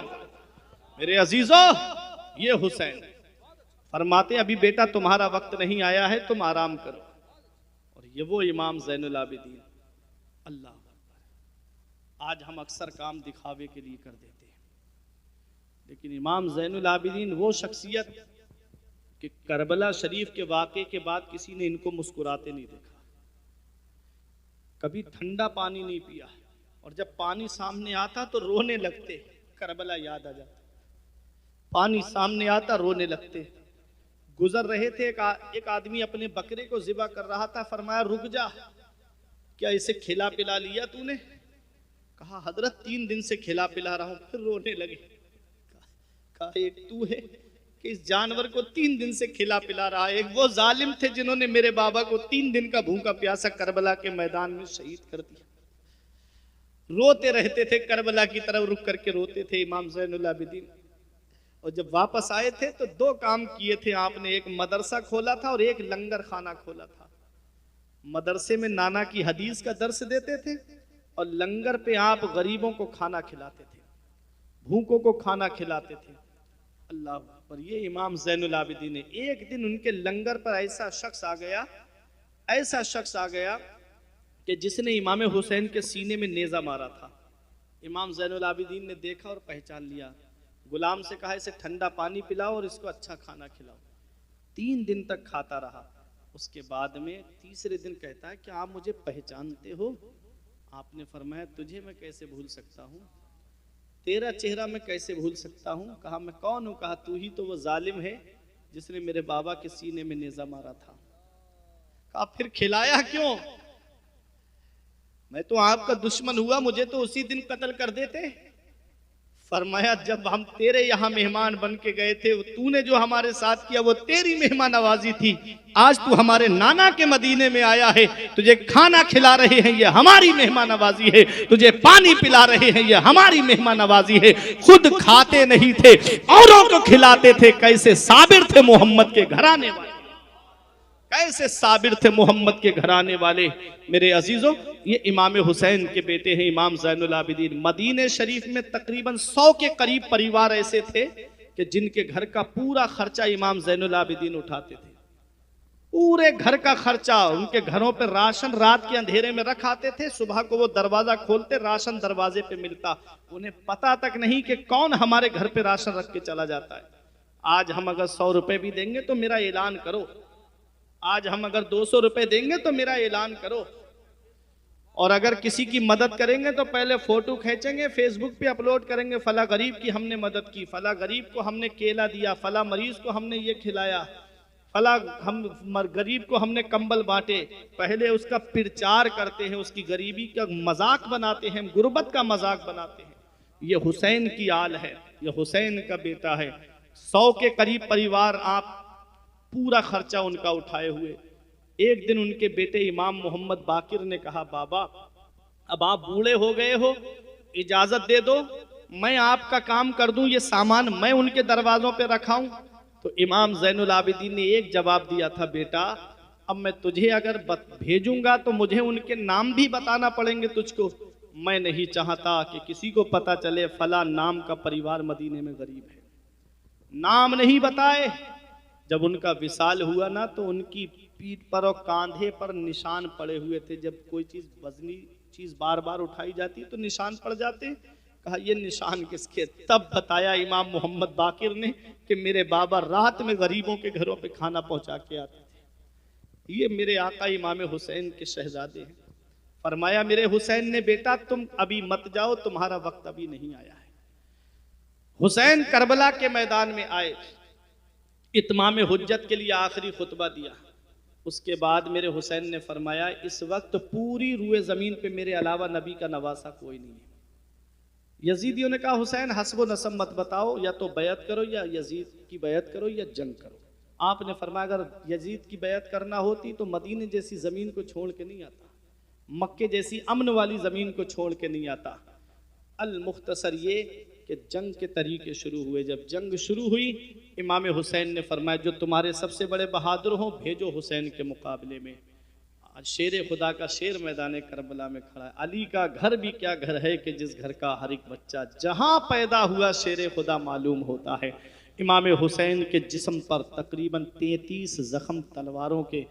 मेरे अजीजों, ये हुसैन फरमाते अभी बेटा तुम्हारा वक्त नहीं आया है, तुम आराम करो। और ये वो इमाम ज़ैनुल आबिदीन। अल्लाह, आज हम अक्सर काम दिखावे के लिए कर देते हैं, लेकिन इमाम ज़ैनुल आबिदीन वो शख्सियत कि करबला शरीफ के वाक़े के बाद किसी ने इनको मुस्कुराते नहीं देखा, कभी ठंडा पानी नहीं पिया, और जब पानी सामने आता तो रोने लगते। करबला याद आ जाता, पानी सामने आता रोने लगते। गुजर रहे थे, एक आदमी अपने बकरे को ज़िबा कर रहा था, फरमाया रुक जा, क्या इसे खिला पिला लिया तूने? कहा हजरत 3 दिन से खिला पिला रहा हूं। फिर रोने लगे। कहा एक तू है कि इस जानवर को 3 दिन से खिला पिला रहा है। एक वो जालिम थे जिन्होंने मेरे बाबा को 3 दिन का भूखा प्यासा करबला के मैदान में शहीद कर दिया। रोते रहते थे, करबला की तरफ रुक करके रोते थे इमाम ज़ैनुल आबिदीन। और जब वापस आए थे तो 2 काम किए थे आपने, एक मदरसा खोला था और एक लंगर खाना खोला था। मदरसे में नाना की हदीस का दर्स देते थे और लंगर पे आप गरीबों को खाना खिलाते थे, भूखों को खाना खिलाते थे। अल्लाह पर ये इमाम ज़ैनुल आबिदीन है। एक दिन उनके लंगर पर ऐसा शख्स आ गया कि जिसने इमाम हुसैन के सीने में नेज़ा मारा था। इमाम ज़ैनुल आबिदीन ने देखा और पहचान लिया। गुलाम से कहा इसे ठंडा पानी पिलाओ और इसको अच्छा खाना खिलाओ। 3 दिन तक खाता रहा। उसके बाद में तीसरे दिन कहता है कि आप मुझे पहचानते हो? आपने फरमाया तुझे मैं कैसे भूल सकता हूँ, तेरा चेहरा मैं कैसे भूल सकता हूँ। कहा मैं कौन हूँ? कहा तू ही तो वो जालिम है जिसने मेरे बाबा के सीने में नेज़ा मारा था। कहा फिर खिलाया क्यों? मैं तो आपका दुश्मन हुआ, मुझे तो उसी दिन कत्ल कर देते। फरमाया जब हम तेरे यहाँ मेहमान बन के गए थे, तूने जो हमारे साथ किया वो तेरी मेहमान नवाजी थी। आज तू हमारे नाना के मदीने में आया है, तुझे खाना खिला रहे हैं ये हमारी मेहमान नवाजी है, तुझे पानी पिला रहे हैं ये हमारी मेहमान नवाजी है। खुद खाते नहीं थे, औरों को खिलाते थे। कैसे साबिर थे मोहम्मद के घराने वाले, कैसे साबिर थे मोहम्मद के घराने वाले। मेरे अजीजों, ये इमाम हुसैन के बेटे हैं इमाम ज़ैनुल आबिदीन। मदीने शरीफ में तकरीबन 100 के करीब परिवार ऐसे थे कि जिनके घर का पूरा खर्चा इमाम ज़ैनुल आबिदीन उठाते थे। पूरे घर का खर्चा, उनके घरों पर राशन रात के अंधेरे में रख आते थे। सुबह को वो दरवाजा खोलते, राशन दरवाजे पे मिलता। उन्हें पता तक नहीं कि कौन हमारे घर पे राशन रख के चला जाता है। आज हम अगर 100 रुपए भी देंगे तो मेरा ऐलान करो, आज हम अगर 200 रुपए देंगे तो मेरा ऐलान करो। और अगर किसी की मदद करेंगे तो पहले फोटो खींचेंगे, फेसबुक पे अपलोड करेंगे, फला गरीब की हमने मदद की, फला गरीब को हमने केला दिया, फला मरीज को हमने ये खिलाया, फला हम गरीब को हमने कंबल बांटे। पहले उसका प्रचार करते हैं, उसकी गरीबी का मजाक बनाते हैं, गुर्बत का मजाक बनाते हैं। ये हुसैन की आल है, ये हुसैन का बेटा है। 100 के करीब परिवार आप पूरा खर्चा उनका उठाए हुए। एक दिन उनके बेटे इमाम मोहम्मद बाकिर ने कहा बाबा अब आप बूढ़े हो गए हो, इजाजत दे दो मैं आपका काम कर दूं, ये सामान मैं उनके दरवाजों पे रखाऊं। तो इमाम ज़ैनुल आबिदीन ने एक जवाब दिया था, बेटा अब मैं तुझे अगर भेजूंगा तो मुझे उनके नाम भी बताना पड़ेंगे तुझको। मैं नहीं चाहता कि किसी को पता चले फला नाम का परिवार मदीने में गरीब है। नाम नहीं बताए। जब उनका विसाल हुआ ना तो उनकी पीठ पर और कांधे पर निशान पड़े हुए थे। जब कोई चीज़ वजनी
चीज बार बार उठाई जाती तो निशान पड़ जाते। कहा ये निशान किसके? तब बताया इमाम मोहम्मद बाकिर ने कि मेरे बाबा रात में गरीबों के घरों पे खाना पहुंचा के आते थे। ये मेरे आका इमाम हुसैन के शहजादे हैं। फरमाया मेरे हुसैन ने, बेटा तुम अभी मत जाओ, तुम्हारा वक्त अभी नहीं आया है। हुसैन करबला के मैदान में आए, इत्माम हुज्जत के लिए आखिरी खुतबा दिया। उसके बाद मेरे हुसैन ने फरमाया इस वक्त पूरी रूए जमीन पे मेरे अलावा नबी का नवासा कोई नहीं है। यजीदियों ने कहा हुसैन हस्ब नसब मत बताओ, या तो बैत करो या यजीद की बैत करो या जंग करो। आपने फरमाया अगर यजीद की बैत करना होती तो मदीने जैसी ज़मीन को छोड़ के नहीं आता, मक्के जैसी अमन वाली ज़मीन को छोड़ के नहीं आता। अल मुख्तसर ये कि जंग के तरीके शुरू हुए। जब जंग शुरू हुई इमाम हुसैन ने फरमाया जो तुम्हारे सबसे बड़े बहादुर हों भेजो हुसैन के मुकाबले में। आज शेर खुदा का शेर मैदान करबला में खड़ा है। अली का घर भी क्या घर है कि जिस घर का हर एक बच्चा जहां पैदा हुआ शेर खुदा मालूम होता है। इमाम हुसैन के जिस्म पर तकरीबन 33 जख्म तलवारों के,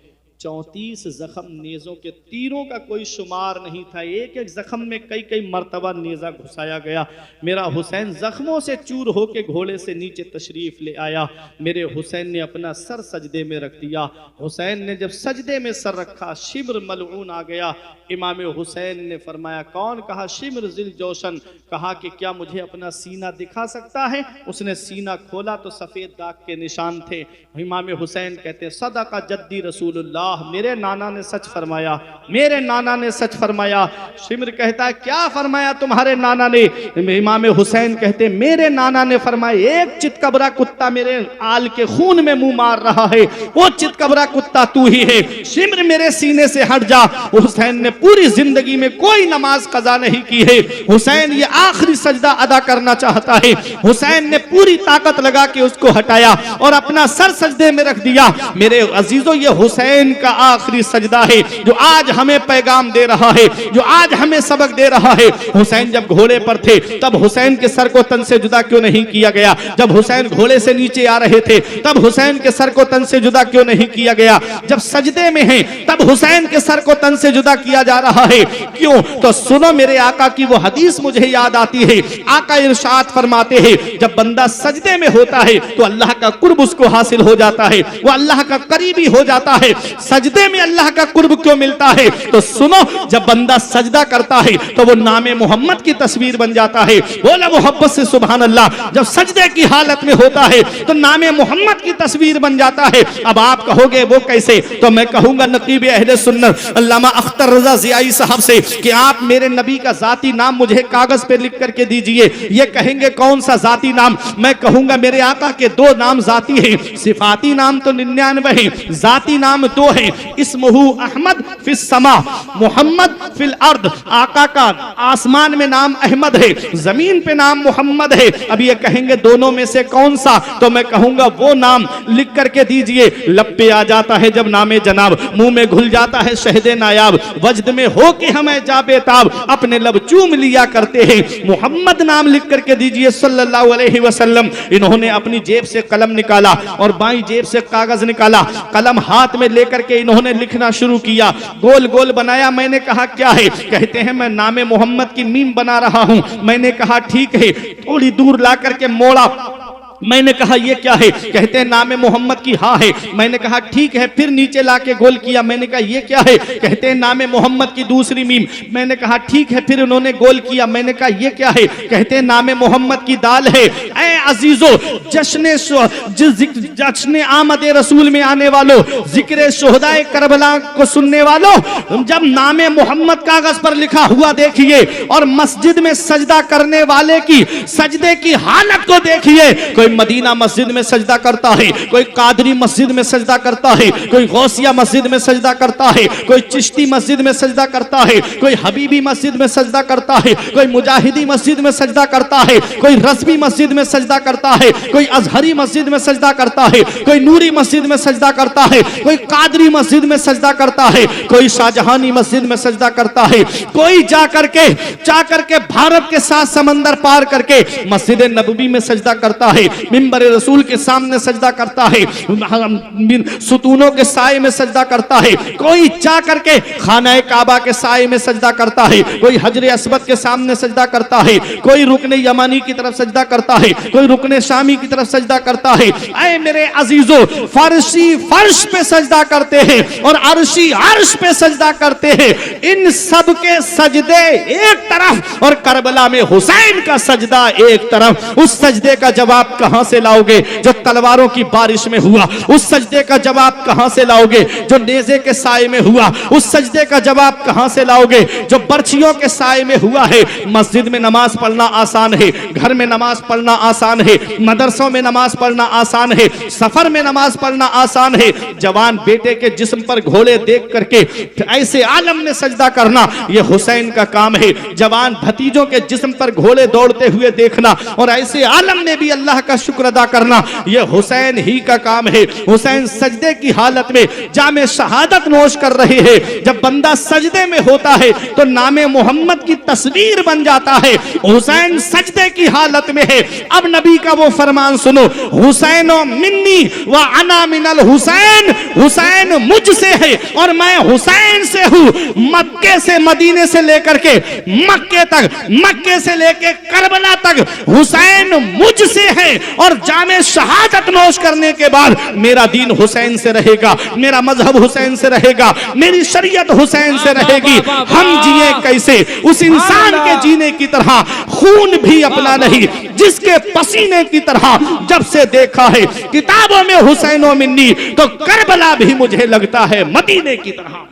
34 जख्म नेज़ों के, तीरों का कोई शुमार नहीं था। एक एक जख्म में कई कई मरतबा नेज़ा घुसाया गया। मेरा हुसैन जख्मों से चूर होके घोड़े से नीचे तशरीफ़ ले आया। मेरे हुसैन ने अपना सर सजदे में रख दिया। हुसैन ने जब सजदे में सर रखा शिब्र मलऊन आ गया। इमाम हुसैन ने फरमाया कौन? कहा शिब्र जिल जोशन। कहा कि क्या मुझे अपना सीना दिखा सकता है? उसने सीना खोला तो सफ़ेद दाग के निशान थे। इमाम हुसैन कहते सदका जद्दी रसूलुल्लाह, मेरे नाना ने सच फरमाया, मेरे नाना ने सच फरमाया। शिम्र कहता है क्या फरमाया तुम्हारे नाना ने? इमाम हुसैन कहते मेरे नाना ने फरमाया एक चितकबरा कुत्ता मेरे आल के खून में मुंह मार रहा है, वो चितकबरा कुत्ता तू ही है। शिम्र मेरे सीने से हट जा। हुसैन ने पूरी जिंदगी में कोई नमाज कज़ा नहीं की है। हुसैन ये आखिरी सजदा अदा करना चाहता है। हुसैन ने पूरी ताकत लगा के उसको हटाया और अपना सर सजदे में रख दिया। मेरे अजीजों ये हुसैन का आखिरी सजदा है जो आज हमें पैगाम दे रहा है, जो आज हमें सबक दे रहा है। हुसैन जब घोड़े पर थे तब हुसैन के सर को तन से जुदा क्यों नहीं किया गया? जब हुसैन घोड़े से नीचे आ रहे थे तब हुसैन के सर को तन से जुदा क्यों नहीं किया गया? जब सजदे में हैं तब हुसैन के सर को तन से जुदा किया जा रहा है क्यों? तो सुनो मेरे आका की वो हदीस मुझे याद आती है। आका इरशाद फरमाते हैं जब बंदा सजदे में होता है तो अल्लाह का कुर्ब उसको हासिल हो जाता है, वो अल्लाह का करीबी हो जाता है। सजदे में अल्लाह का कुर्ब क्यों मिलता है? तो सुनो जब बंदा सजदा करता है तो वो नामे मोहम्मद की तस्वीर बन जाता है। बोला मोहब्बत से सुभान अल्लाह। जब सजदे की हालत में होता है तो नामे मोहम्मद की तस्वीर बन जाता है। अब आप कहोगे वो कैसे? तो मैं कहूंगा नकीब अहले सुन्नत अल्लामा अख्तर रजा ज़ियाई साहब से कि आप मेरे नबी का जाती नाम मुझे कागज पे लिख करके दीजिए। ये कहेंगे कौन सा जाती नाम? मैं कहूंगा मेरे आका के 2 नाम जाती हैं, सिफाती नाम तो 99 है, जाती नाम 2 है। इस्मुहु अहमद फिस समा, मोहम्मद फिल अर्द। आका का आसमान में नाम अहमद है, जमीन पे नाम मोहम्मद है। अब ये कहेंगे दोनों में से कौन सा? तो मैं कहूंगा वो नाम लिख करके दीजिए। लब पे आ जाता है जब नामे जनाब, मुंह में घुल जाता है शहदे नायाब, वजद में हो के हमें जाबेताब अपने लब चूम लिया करते हैं। मोहम्मद नाम लिख करके दीजिए सल्लल्लाहु अलैहि वसल्लम। इन्होंने अपनी जेब से कलम निकाला और बाईं जेब से कागज निकाला, कलम हाथ में लेकर के इन्होंने लिखना शुरू किया। गोल गोल बनाया। मैंने कहा क्या है? कहते हैं मैं नामे मोहम्मद की मीम बना रहा हूं। मैंने कहा ठीक है। थोड़ी दूर ला करके मोड़ा। मैंने कहा ये क्या है? कहते हैं नामे मोहम्मद की हा है। मैंने कहा ठीक है। फिर नीचे लाके गोल किया। मैंने कहा ये क्या है? कहते हैं नामे मोहम्मद की दूसरी मीम। मैंने कहा ठीक है। फिर उन्होंने गोल किया। मैंने कहा ये क्या है? कहते हैं नामे मोहम्मद की दाल है। ऐ अजीजों, जश्न आमद रसूल में आने वालों, जिक्र शुहदाए करबला को सुनने वालों, जब नामे मोहम्मद कागज पर लिखा हुआ देखिए और मस्जिद में सजदा करने वाले की सजदे की हालत को देखिए। कोई मदीना मस्जिद में सजदा करता है, कोई कादरी मस्जिद में सजदा करता है, कोई गौसिया मस्जिद में सजदा करता है, कोई चिश्ती मस्जिद में सजदा करता है, कोई हबीबी मस्जिद में सजदा करता है, कोई मुजाहिदी मस्जिद में सजदा करता है, कोई रज़वी मस्जिद में सजदा करता है, कोई अजहरी मस्जिद में सजदा करता है, कोई नूरी मस्जिद में सजदा करता है, कोई कादरी मस्जिद में सजदा करता है, कोई शाहजहानी मस्जिद में सजदा करता है, कोई जा करके भारत के साथ समंदर पार करके मस्जिद नबवी में सजदा करता है। मिंबर रसूल के सामने सजदा करता है, सुतूनों के साए में सजदा करता है, कोई जा करके खाना काबा के साए में सजदा करता है, कोई हजर अस्वद के सामने सजदा करता है, कोई रुकने यमानी की तरफ सजदा करता है, कोई रुकने शामी की तरफ सजदा करता है। ऐ मेरे अजीजों, फर्शी फर्श पे सजदा करते हैं और अर्शी अर्श पे सजदा करते हैं। इन सब के सजदे एक तरफ और करबला में हुसैन का सजदा एक तरफ। उस सजदे का जवाब कहां से लाओगे जो तलवारों की बारिश में हुआ? उस सजदे का जवाब कहां से लाओगे जो नेज़े के साए में हुआ? उस सजदे का जवाब कहां से लाओगे जो बर्छियों के साए में हुआ है? मस्जिद में नमाज पढ़ना आसान है, घर में नमाज पढ़ना आसान है, मदरसों में नमाज पढ़ना आसान है, सफर में नमाज पढ़ना आसान है। जवान बेटे के जिस्म पर घोड़े देख करके ऐसे आलम में सजदा करना यह हुसैन का काम है। जवान भतीजों के जिस्म पर घोड़े दौड़ते हुए देखना और ऐसे आलम में भी अल्लाह का शुक्र अदा करना यह हुसैन ही का काम है। हुसैन सजदे की हालत में जामे शहादत नोश कर रहे हैं। जब बंदा सजदे में होता है तो नामे मोहम्मद की तस्वीर बन जाता है। हुसैन सजदे की हालत में है। अब नबी का वो फरमान सुनो, हुसैनो मिन्नी व अना मिनल हुसैन, हुसैन मुझसे है और मैं हुसैन से हूं। मक्के से मदीने से लेकर के मक्के तक, मक्के से लेकर करबला तक हुसैन मुझसे है और जामे शहादत नोश करने के बाद मेरा दीन हुसैन से रहेगा, मेरा मजहब हुसैन से रहेगा, मेरी शरीयत हुसैन से रहेगी। हम जिए कैसे? उस इंसान के जीने की तरह, खून भी अपना नहीं, जिसके पसीने की तरह। जब से देखा है किताबों में हुसैनो मिन्नी तो करबला भी मुझे लगता है मदीने की तरह।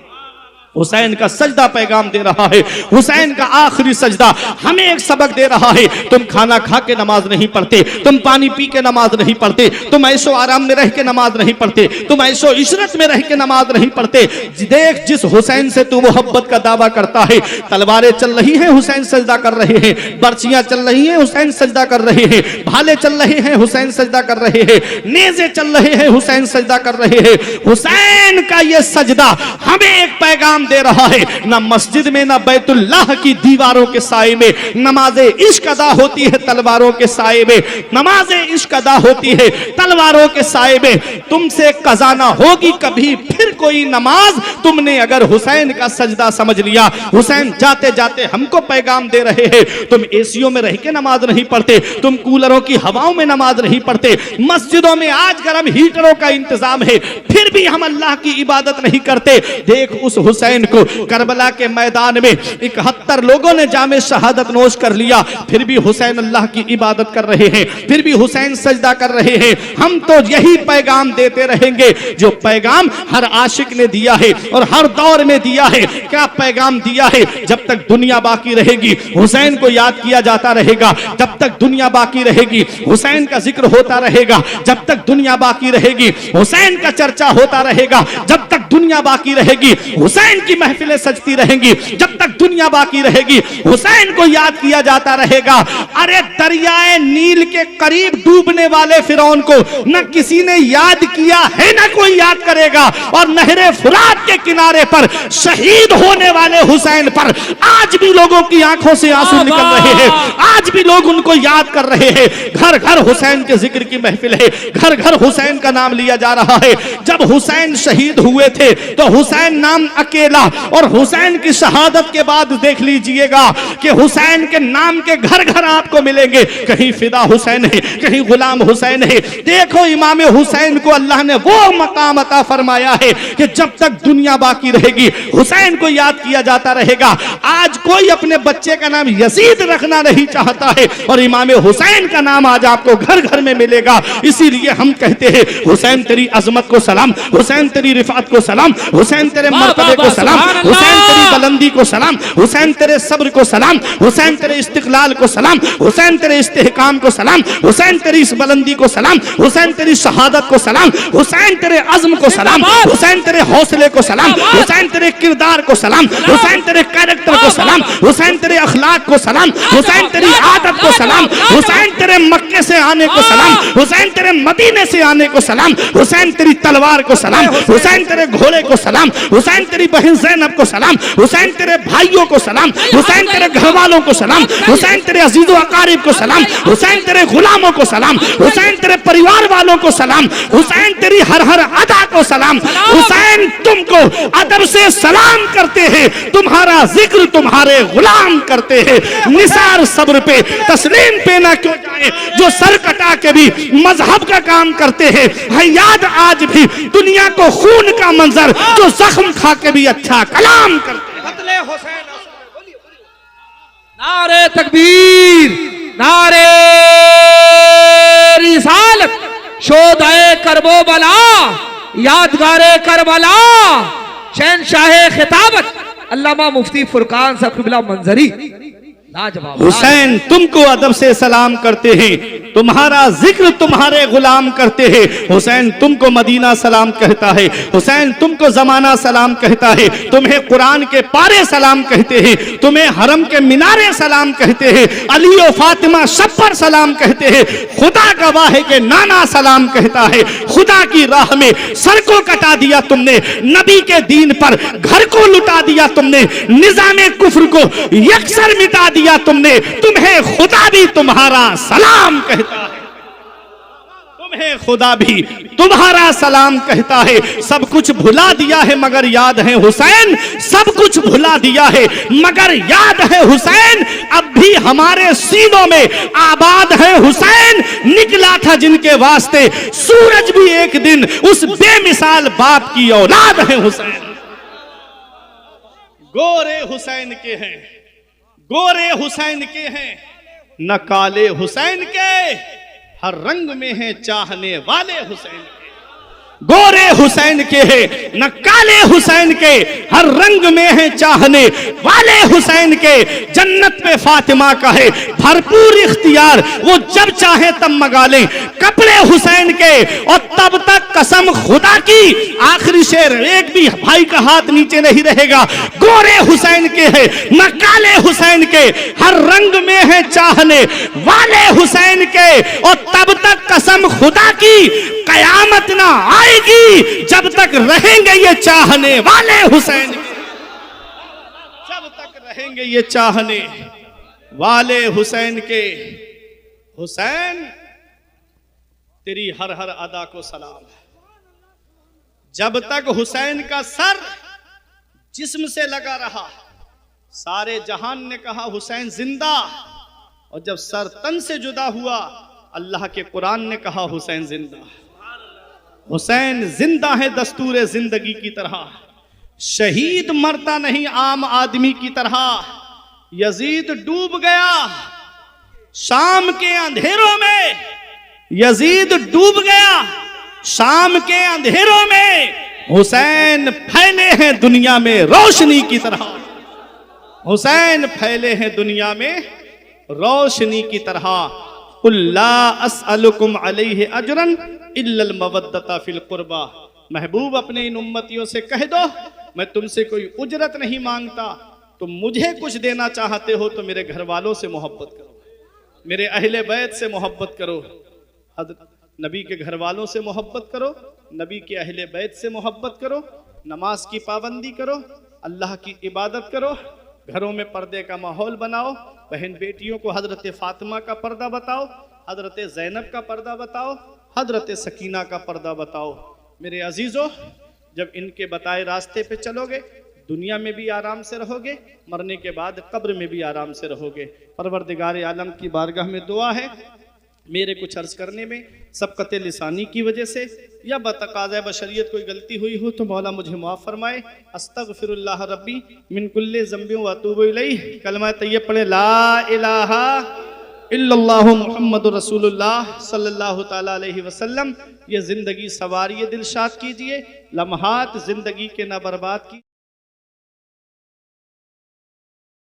हुसैन का सजदा पैगाम दे रहा है। हुसैन का आखिरी सजदा हमें एक सबक दे रहा है। तुम खाना खा के नमाज नहीं पढ़ते, तुम पानी पी के नमाज नहीं पढ़ते, तुम ऐशो आराम में रह के नमाज नहीं पढ़ते, तुम ऐशो इशरत में रह के नमाज नहीं पढ़ते। देख, जिस हुसैन से तू मोहब्बत का दावा करता है, तलवारें चल रही हैं, हुसैन सजदा कर रहे हैं, बर्छियां चल रही हैं, हुसैन सजदा कर रहे हैं, भाले चल रहे हैं, हुसैन सजदा कर रहे हैं, नेज़े चल रहे हैं, हुसैन सजदा कर रहे हैं। हुसैन का यह सजदा हमें एक पैगाम दे रहा है। ना मस्जिद में, ना बैतुल्लाह की दीवारों के साए में नमाज़े इश्क अदा होती है, तलवारों के साए में नमाज़े इश्क अदा होती है, तलवारों के साए में। तुमसे कज़ा ना होगी कभी फिर कोई नमाज, तुमने अगर हुसैन का सजदा समझ लिया। हुसैन जाते जाते हमको पैगाम दे रहे हैं, तुम एसियों में रह के नमाज नहीं पढ़ते, तुम कूलरों की हवाओं में नमाज नहीं पढ़ते, मस्जिदों में आज गर्म हीटरों का इंतजाम है, फिर भी हम अल्लाह की इबादत नहीं करते। देख, उस हुसैन को करबला के मैदान में 71 लोगों ने जामे शहादत नोश कर लिया, फिर भी हुसैन अल्लाह की इबादत कर रहे हैं, फिर भी हुसैन सजदा कर रहे हैं। हम तो यही पैगाम देते रहेंगे जो पैगाम हर आशिक ने दिया है और हर दौर में दिया है। क्या पैगाम दिया है? जब तक दुनिया बाकी रहेगी हुसैन को याद किया जाता रहेगा, जब तक दुनिया बाकी रहेगी हुसैन का जिक्र होता रहेगा, जब तक दुनिया बाकी रहेगी हुसैन का चर्चा होता रहेगा, जब तक दुनिया बाकी रहेगी हुसैन की महफिलें सजती रहेंगी, जब तक दुनिया बाकी रहेगी हुसैन को याद किया जाता रहेगा। अरे दरियाए नील के करीब डूबने वाले फिरौन को न किसी ने याद किया है, न कोई याद करेगा, और नहरे फुरात के किनारे पर शहीद होने वाले हुसैन पर आज भी लोगों की आंखों से आंसू निकल रहे हैं, आज भी लोग उनको याद कर रहे हैं। घर घर हुसैन के जिक्र की महफिल है, घर घर हुसैन का नाम लिया जा रहा है। जब हुसैन शहीद हुए थे तो हुसैन नाम अकेला, और हुसैन की शहादत के बाद देख लीजिएगा कि हुसैन के नाम के घर घर आपको मिलेंगे, कहीं फिदा हुसैन है, कहीं गुलाम हुसैन है। देखो, इमाम हुसैन को अल्लाह ने वो मकाम अता फरमाया है कि जब तक दुनिया बाकी रहेगी हुसैन को याद किया जाता रहेगा। आज कोई अपने बच्चे का नाम यजीद रखना नहीं चाहता है और इमाम हुसैन का नाम आज आपको घर घर में मिलेगा। इसीलिए हम कहते हैं, हुसैन तेरी अजमत को सलाम, हुसैन तेरी रिफात को सलाम, हुसैन तेरे मर्तबे को सलाम, हुसैन तेरी बुलंदी को सलाम, हुसैन तेरे सब्र को सलाम, हुसैन तेरे इस्तिकलाल को सलाम, हुसैन तेरे इस्तेहकाम को सलाम, हुसैन तेरी इस बुलंदी को सलाम, हुसैन तेरी शहादत को सलाम, हुसैन तेरे अज़्म को सलाम, हुसैन तेरे हौसले को सलाम, हुसैन तेरे किरदार को सलाम, हुसैन तेरे कैरेक्टर को सलाम, हुसैन तेरे अखलाक को सलाम, हुसैन तेरी आदत को सलाम, हुसैन तेरे मक्के से आने को सलाम, हुसैन तेरे मदीने से आने को सलाम, हुसैन तेरी तलवार को सलाम, हुसैन तेरे घोड़े को सलाम, हुसैन तेरी बहन ज़ैनब को सलाम,
हुसैन तेरे भाइयों को सलाम, हुसैन तेरे घर वालों को सलाम, हुसैन तेरे अजीजो अकारिब को सलाम, हुसैन तेरे गुलामों को सलाम, हुसैन तेरे परिवार वालों को सलाम, हुसैन तेरी हर हर अदा को सलाम। हुसैन तुमको अदब से सलाम करते हैं, तुम्हारा जिक्र तुम्हारे गुलाम करते हैं। निसार सब्र पे तस्लीम पे ना क्यों जाए जो सर कटा के भी मजहब का काम करते हैं। है याद आज भी दुनिया को खून का मंजर जो जख्म खा के भी अच्छा कलाम करते हैं।
नारे तकबीर, नारे रिसालत, शोदाए करबो बला, यादगारे करबला, शहंशाहे खिताबत, अल्लामा मुफ्ती फुरकान साहब क़िबला मंजरी। लाजवाब।
हुसैन तुमको अदब से सलाम करते हैं, तुम्हारा जिक्र तुम्हारे गुलाम करते हैं। हुसैन तुमको मदीना सलाम कहता है, हुसैन तुमको जमाना सलाम कहता है, तुम्हें कुरान के पारे सलाम कहते हैं, तुम्हें हरम के मीनारे सलाम कहते हैं, अली और फातिमा सब पर सलाम कहते हैं। खुदा गवाह है कि नाना सलाम कहता है। खुदा की राह में सर को कटा दिया तुमने, नबी के दीन पर घर को लुटा दिया तुमने, निजामे कुफ्र को यकसर मिटा दिया तुमने। तुम्हें खुदा भी तुम्हारा सलाम कहता है, तुम्हें खुदा भी तुम्हारा सलाम कहता है। सब कुछ भुला दिया है मगर याद है हुसैन, सब कुछ भुला दिया है मगर याद है हुसैन। अब भी हमारे सीनों में आबाद है हुसैन। निकला था जिनके वास्ते सूरज भी एक दिन, उस बेमिसाल बाप की औलाद है हुसैन। गोरे हुसैन के हैं, गोरे हुसैन के हैं, न काले हुसैन के, हर रंग में है चाहने वाले हुसैन के। गोरे हुसैन के हैं, न काले हुसैन के, हर रंग में है चाहने वाले हुसैन के। जन्नत पे फातिमा का है भरपूर इख्तियार, वो जब चाहे तब मंगा लें कपड़े हुसैन के। और तब तक कसम खुदा की, आखिरी शेर, एक भी भाई का हाथ नीचे नहीं रहेगा। गोरे हुसैन के हैं, न काले हुसैन के, हर रंग में है चाहने वाले हुसैन के। और तब तक कसम खुदा की, कयामत ना आएगी जब तक रहेंगे ये चाहने वाले हुसैन के, जब तक रहेंगे ये चाहने वाले हुसैन के। हुसैन तेरी हर हर अदा को सलाम। जब तक हुसैन का सर जिस्म से लगा रहा, सारे जहान ने कहा हुसैन जिंदा, और जब सर तन से जुदा हुआ, अल्लाह के कुरान ने कहा हुसैन जिंदा। हुसैन जिंदा है दस्तूर जिंदगी की तरह, शहीद मरता नहीं आम आदमी की तरह। यजीद डूब गया शाम के अंधेरों में, यजीद डूब गया शाम के अंधेरों में। हुसैन फैले हैं दुनिया में रोशनी की तरह, हुसैन फैले हैं दुनिया में रोशनी की तरह। कुल्ला अस्अलुकुम अलैहि अजरन इल्लल मवद्दता फिल कुर्बा। महबूब अपने इन उम्मतियों से कह दो, मैं तुमसे कोई उजरत नहीं मांगता, तुम मुझे कुछ देना चाहते हो तो मेरे घर वालों से मोहब्बत करो, मेरे अहले बैत से मोहब्बत करो, नबी के घर वालों से मोहब्बत करो, नबी के अहले बैत से मोहब्बत करो, नमाज की पाबंदी करो, अल्लाह की इबादत करो, घरों में पर्दे का माहौल बनाओ, बहन बेटियों को हजरत फातिमा का पर्दा बताओ, हजरत ज़ैनब का पर्दा बताओ, हजरत सकीना का पर्दा बताओ। मेरे अजीज़ों, जब इनके बताए रास्ते पे चलोगे, दुनिया में भी आराम से रहोगे, मरने के बाद कब्र में भी आराम से रहोगे। परवरदिगार आलम की बारगाह में दुआ है, मेरे कुछ अर्ज करने में सबकत लिसानी की वजह से या बतकाज़ा बशरियत कोई गलती हुई हो तो मौला मुझे माफ़ फरमाए। अस्तगफिरुल्लाह रब्बी मिन कुल्ले ज़ंबि व अतूबु इलैहि। कलमा तय्यब पढ़े ला इलाहा इल्लल्लाहु मुहम्मदुर रसूलुल्लाह सल्लल्लाहु ताला अलैहि वसल्लम। ये ज़िंदगी सवारिए दिलशाद कीजिए, लम्हात ज़िंदगी के ना बर्बाद की।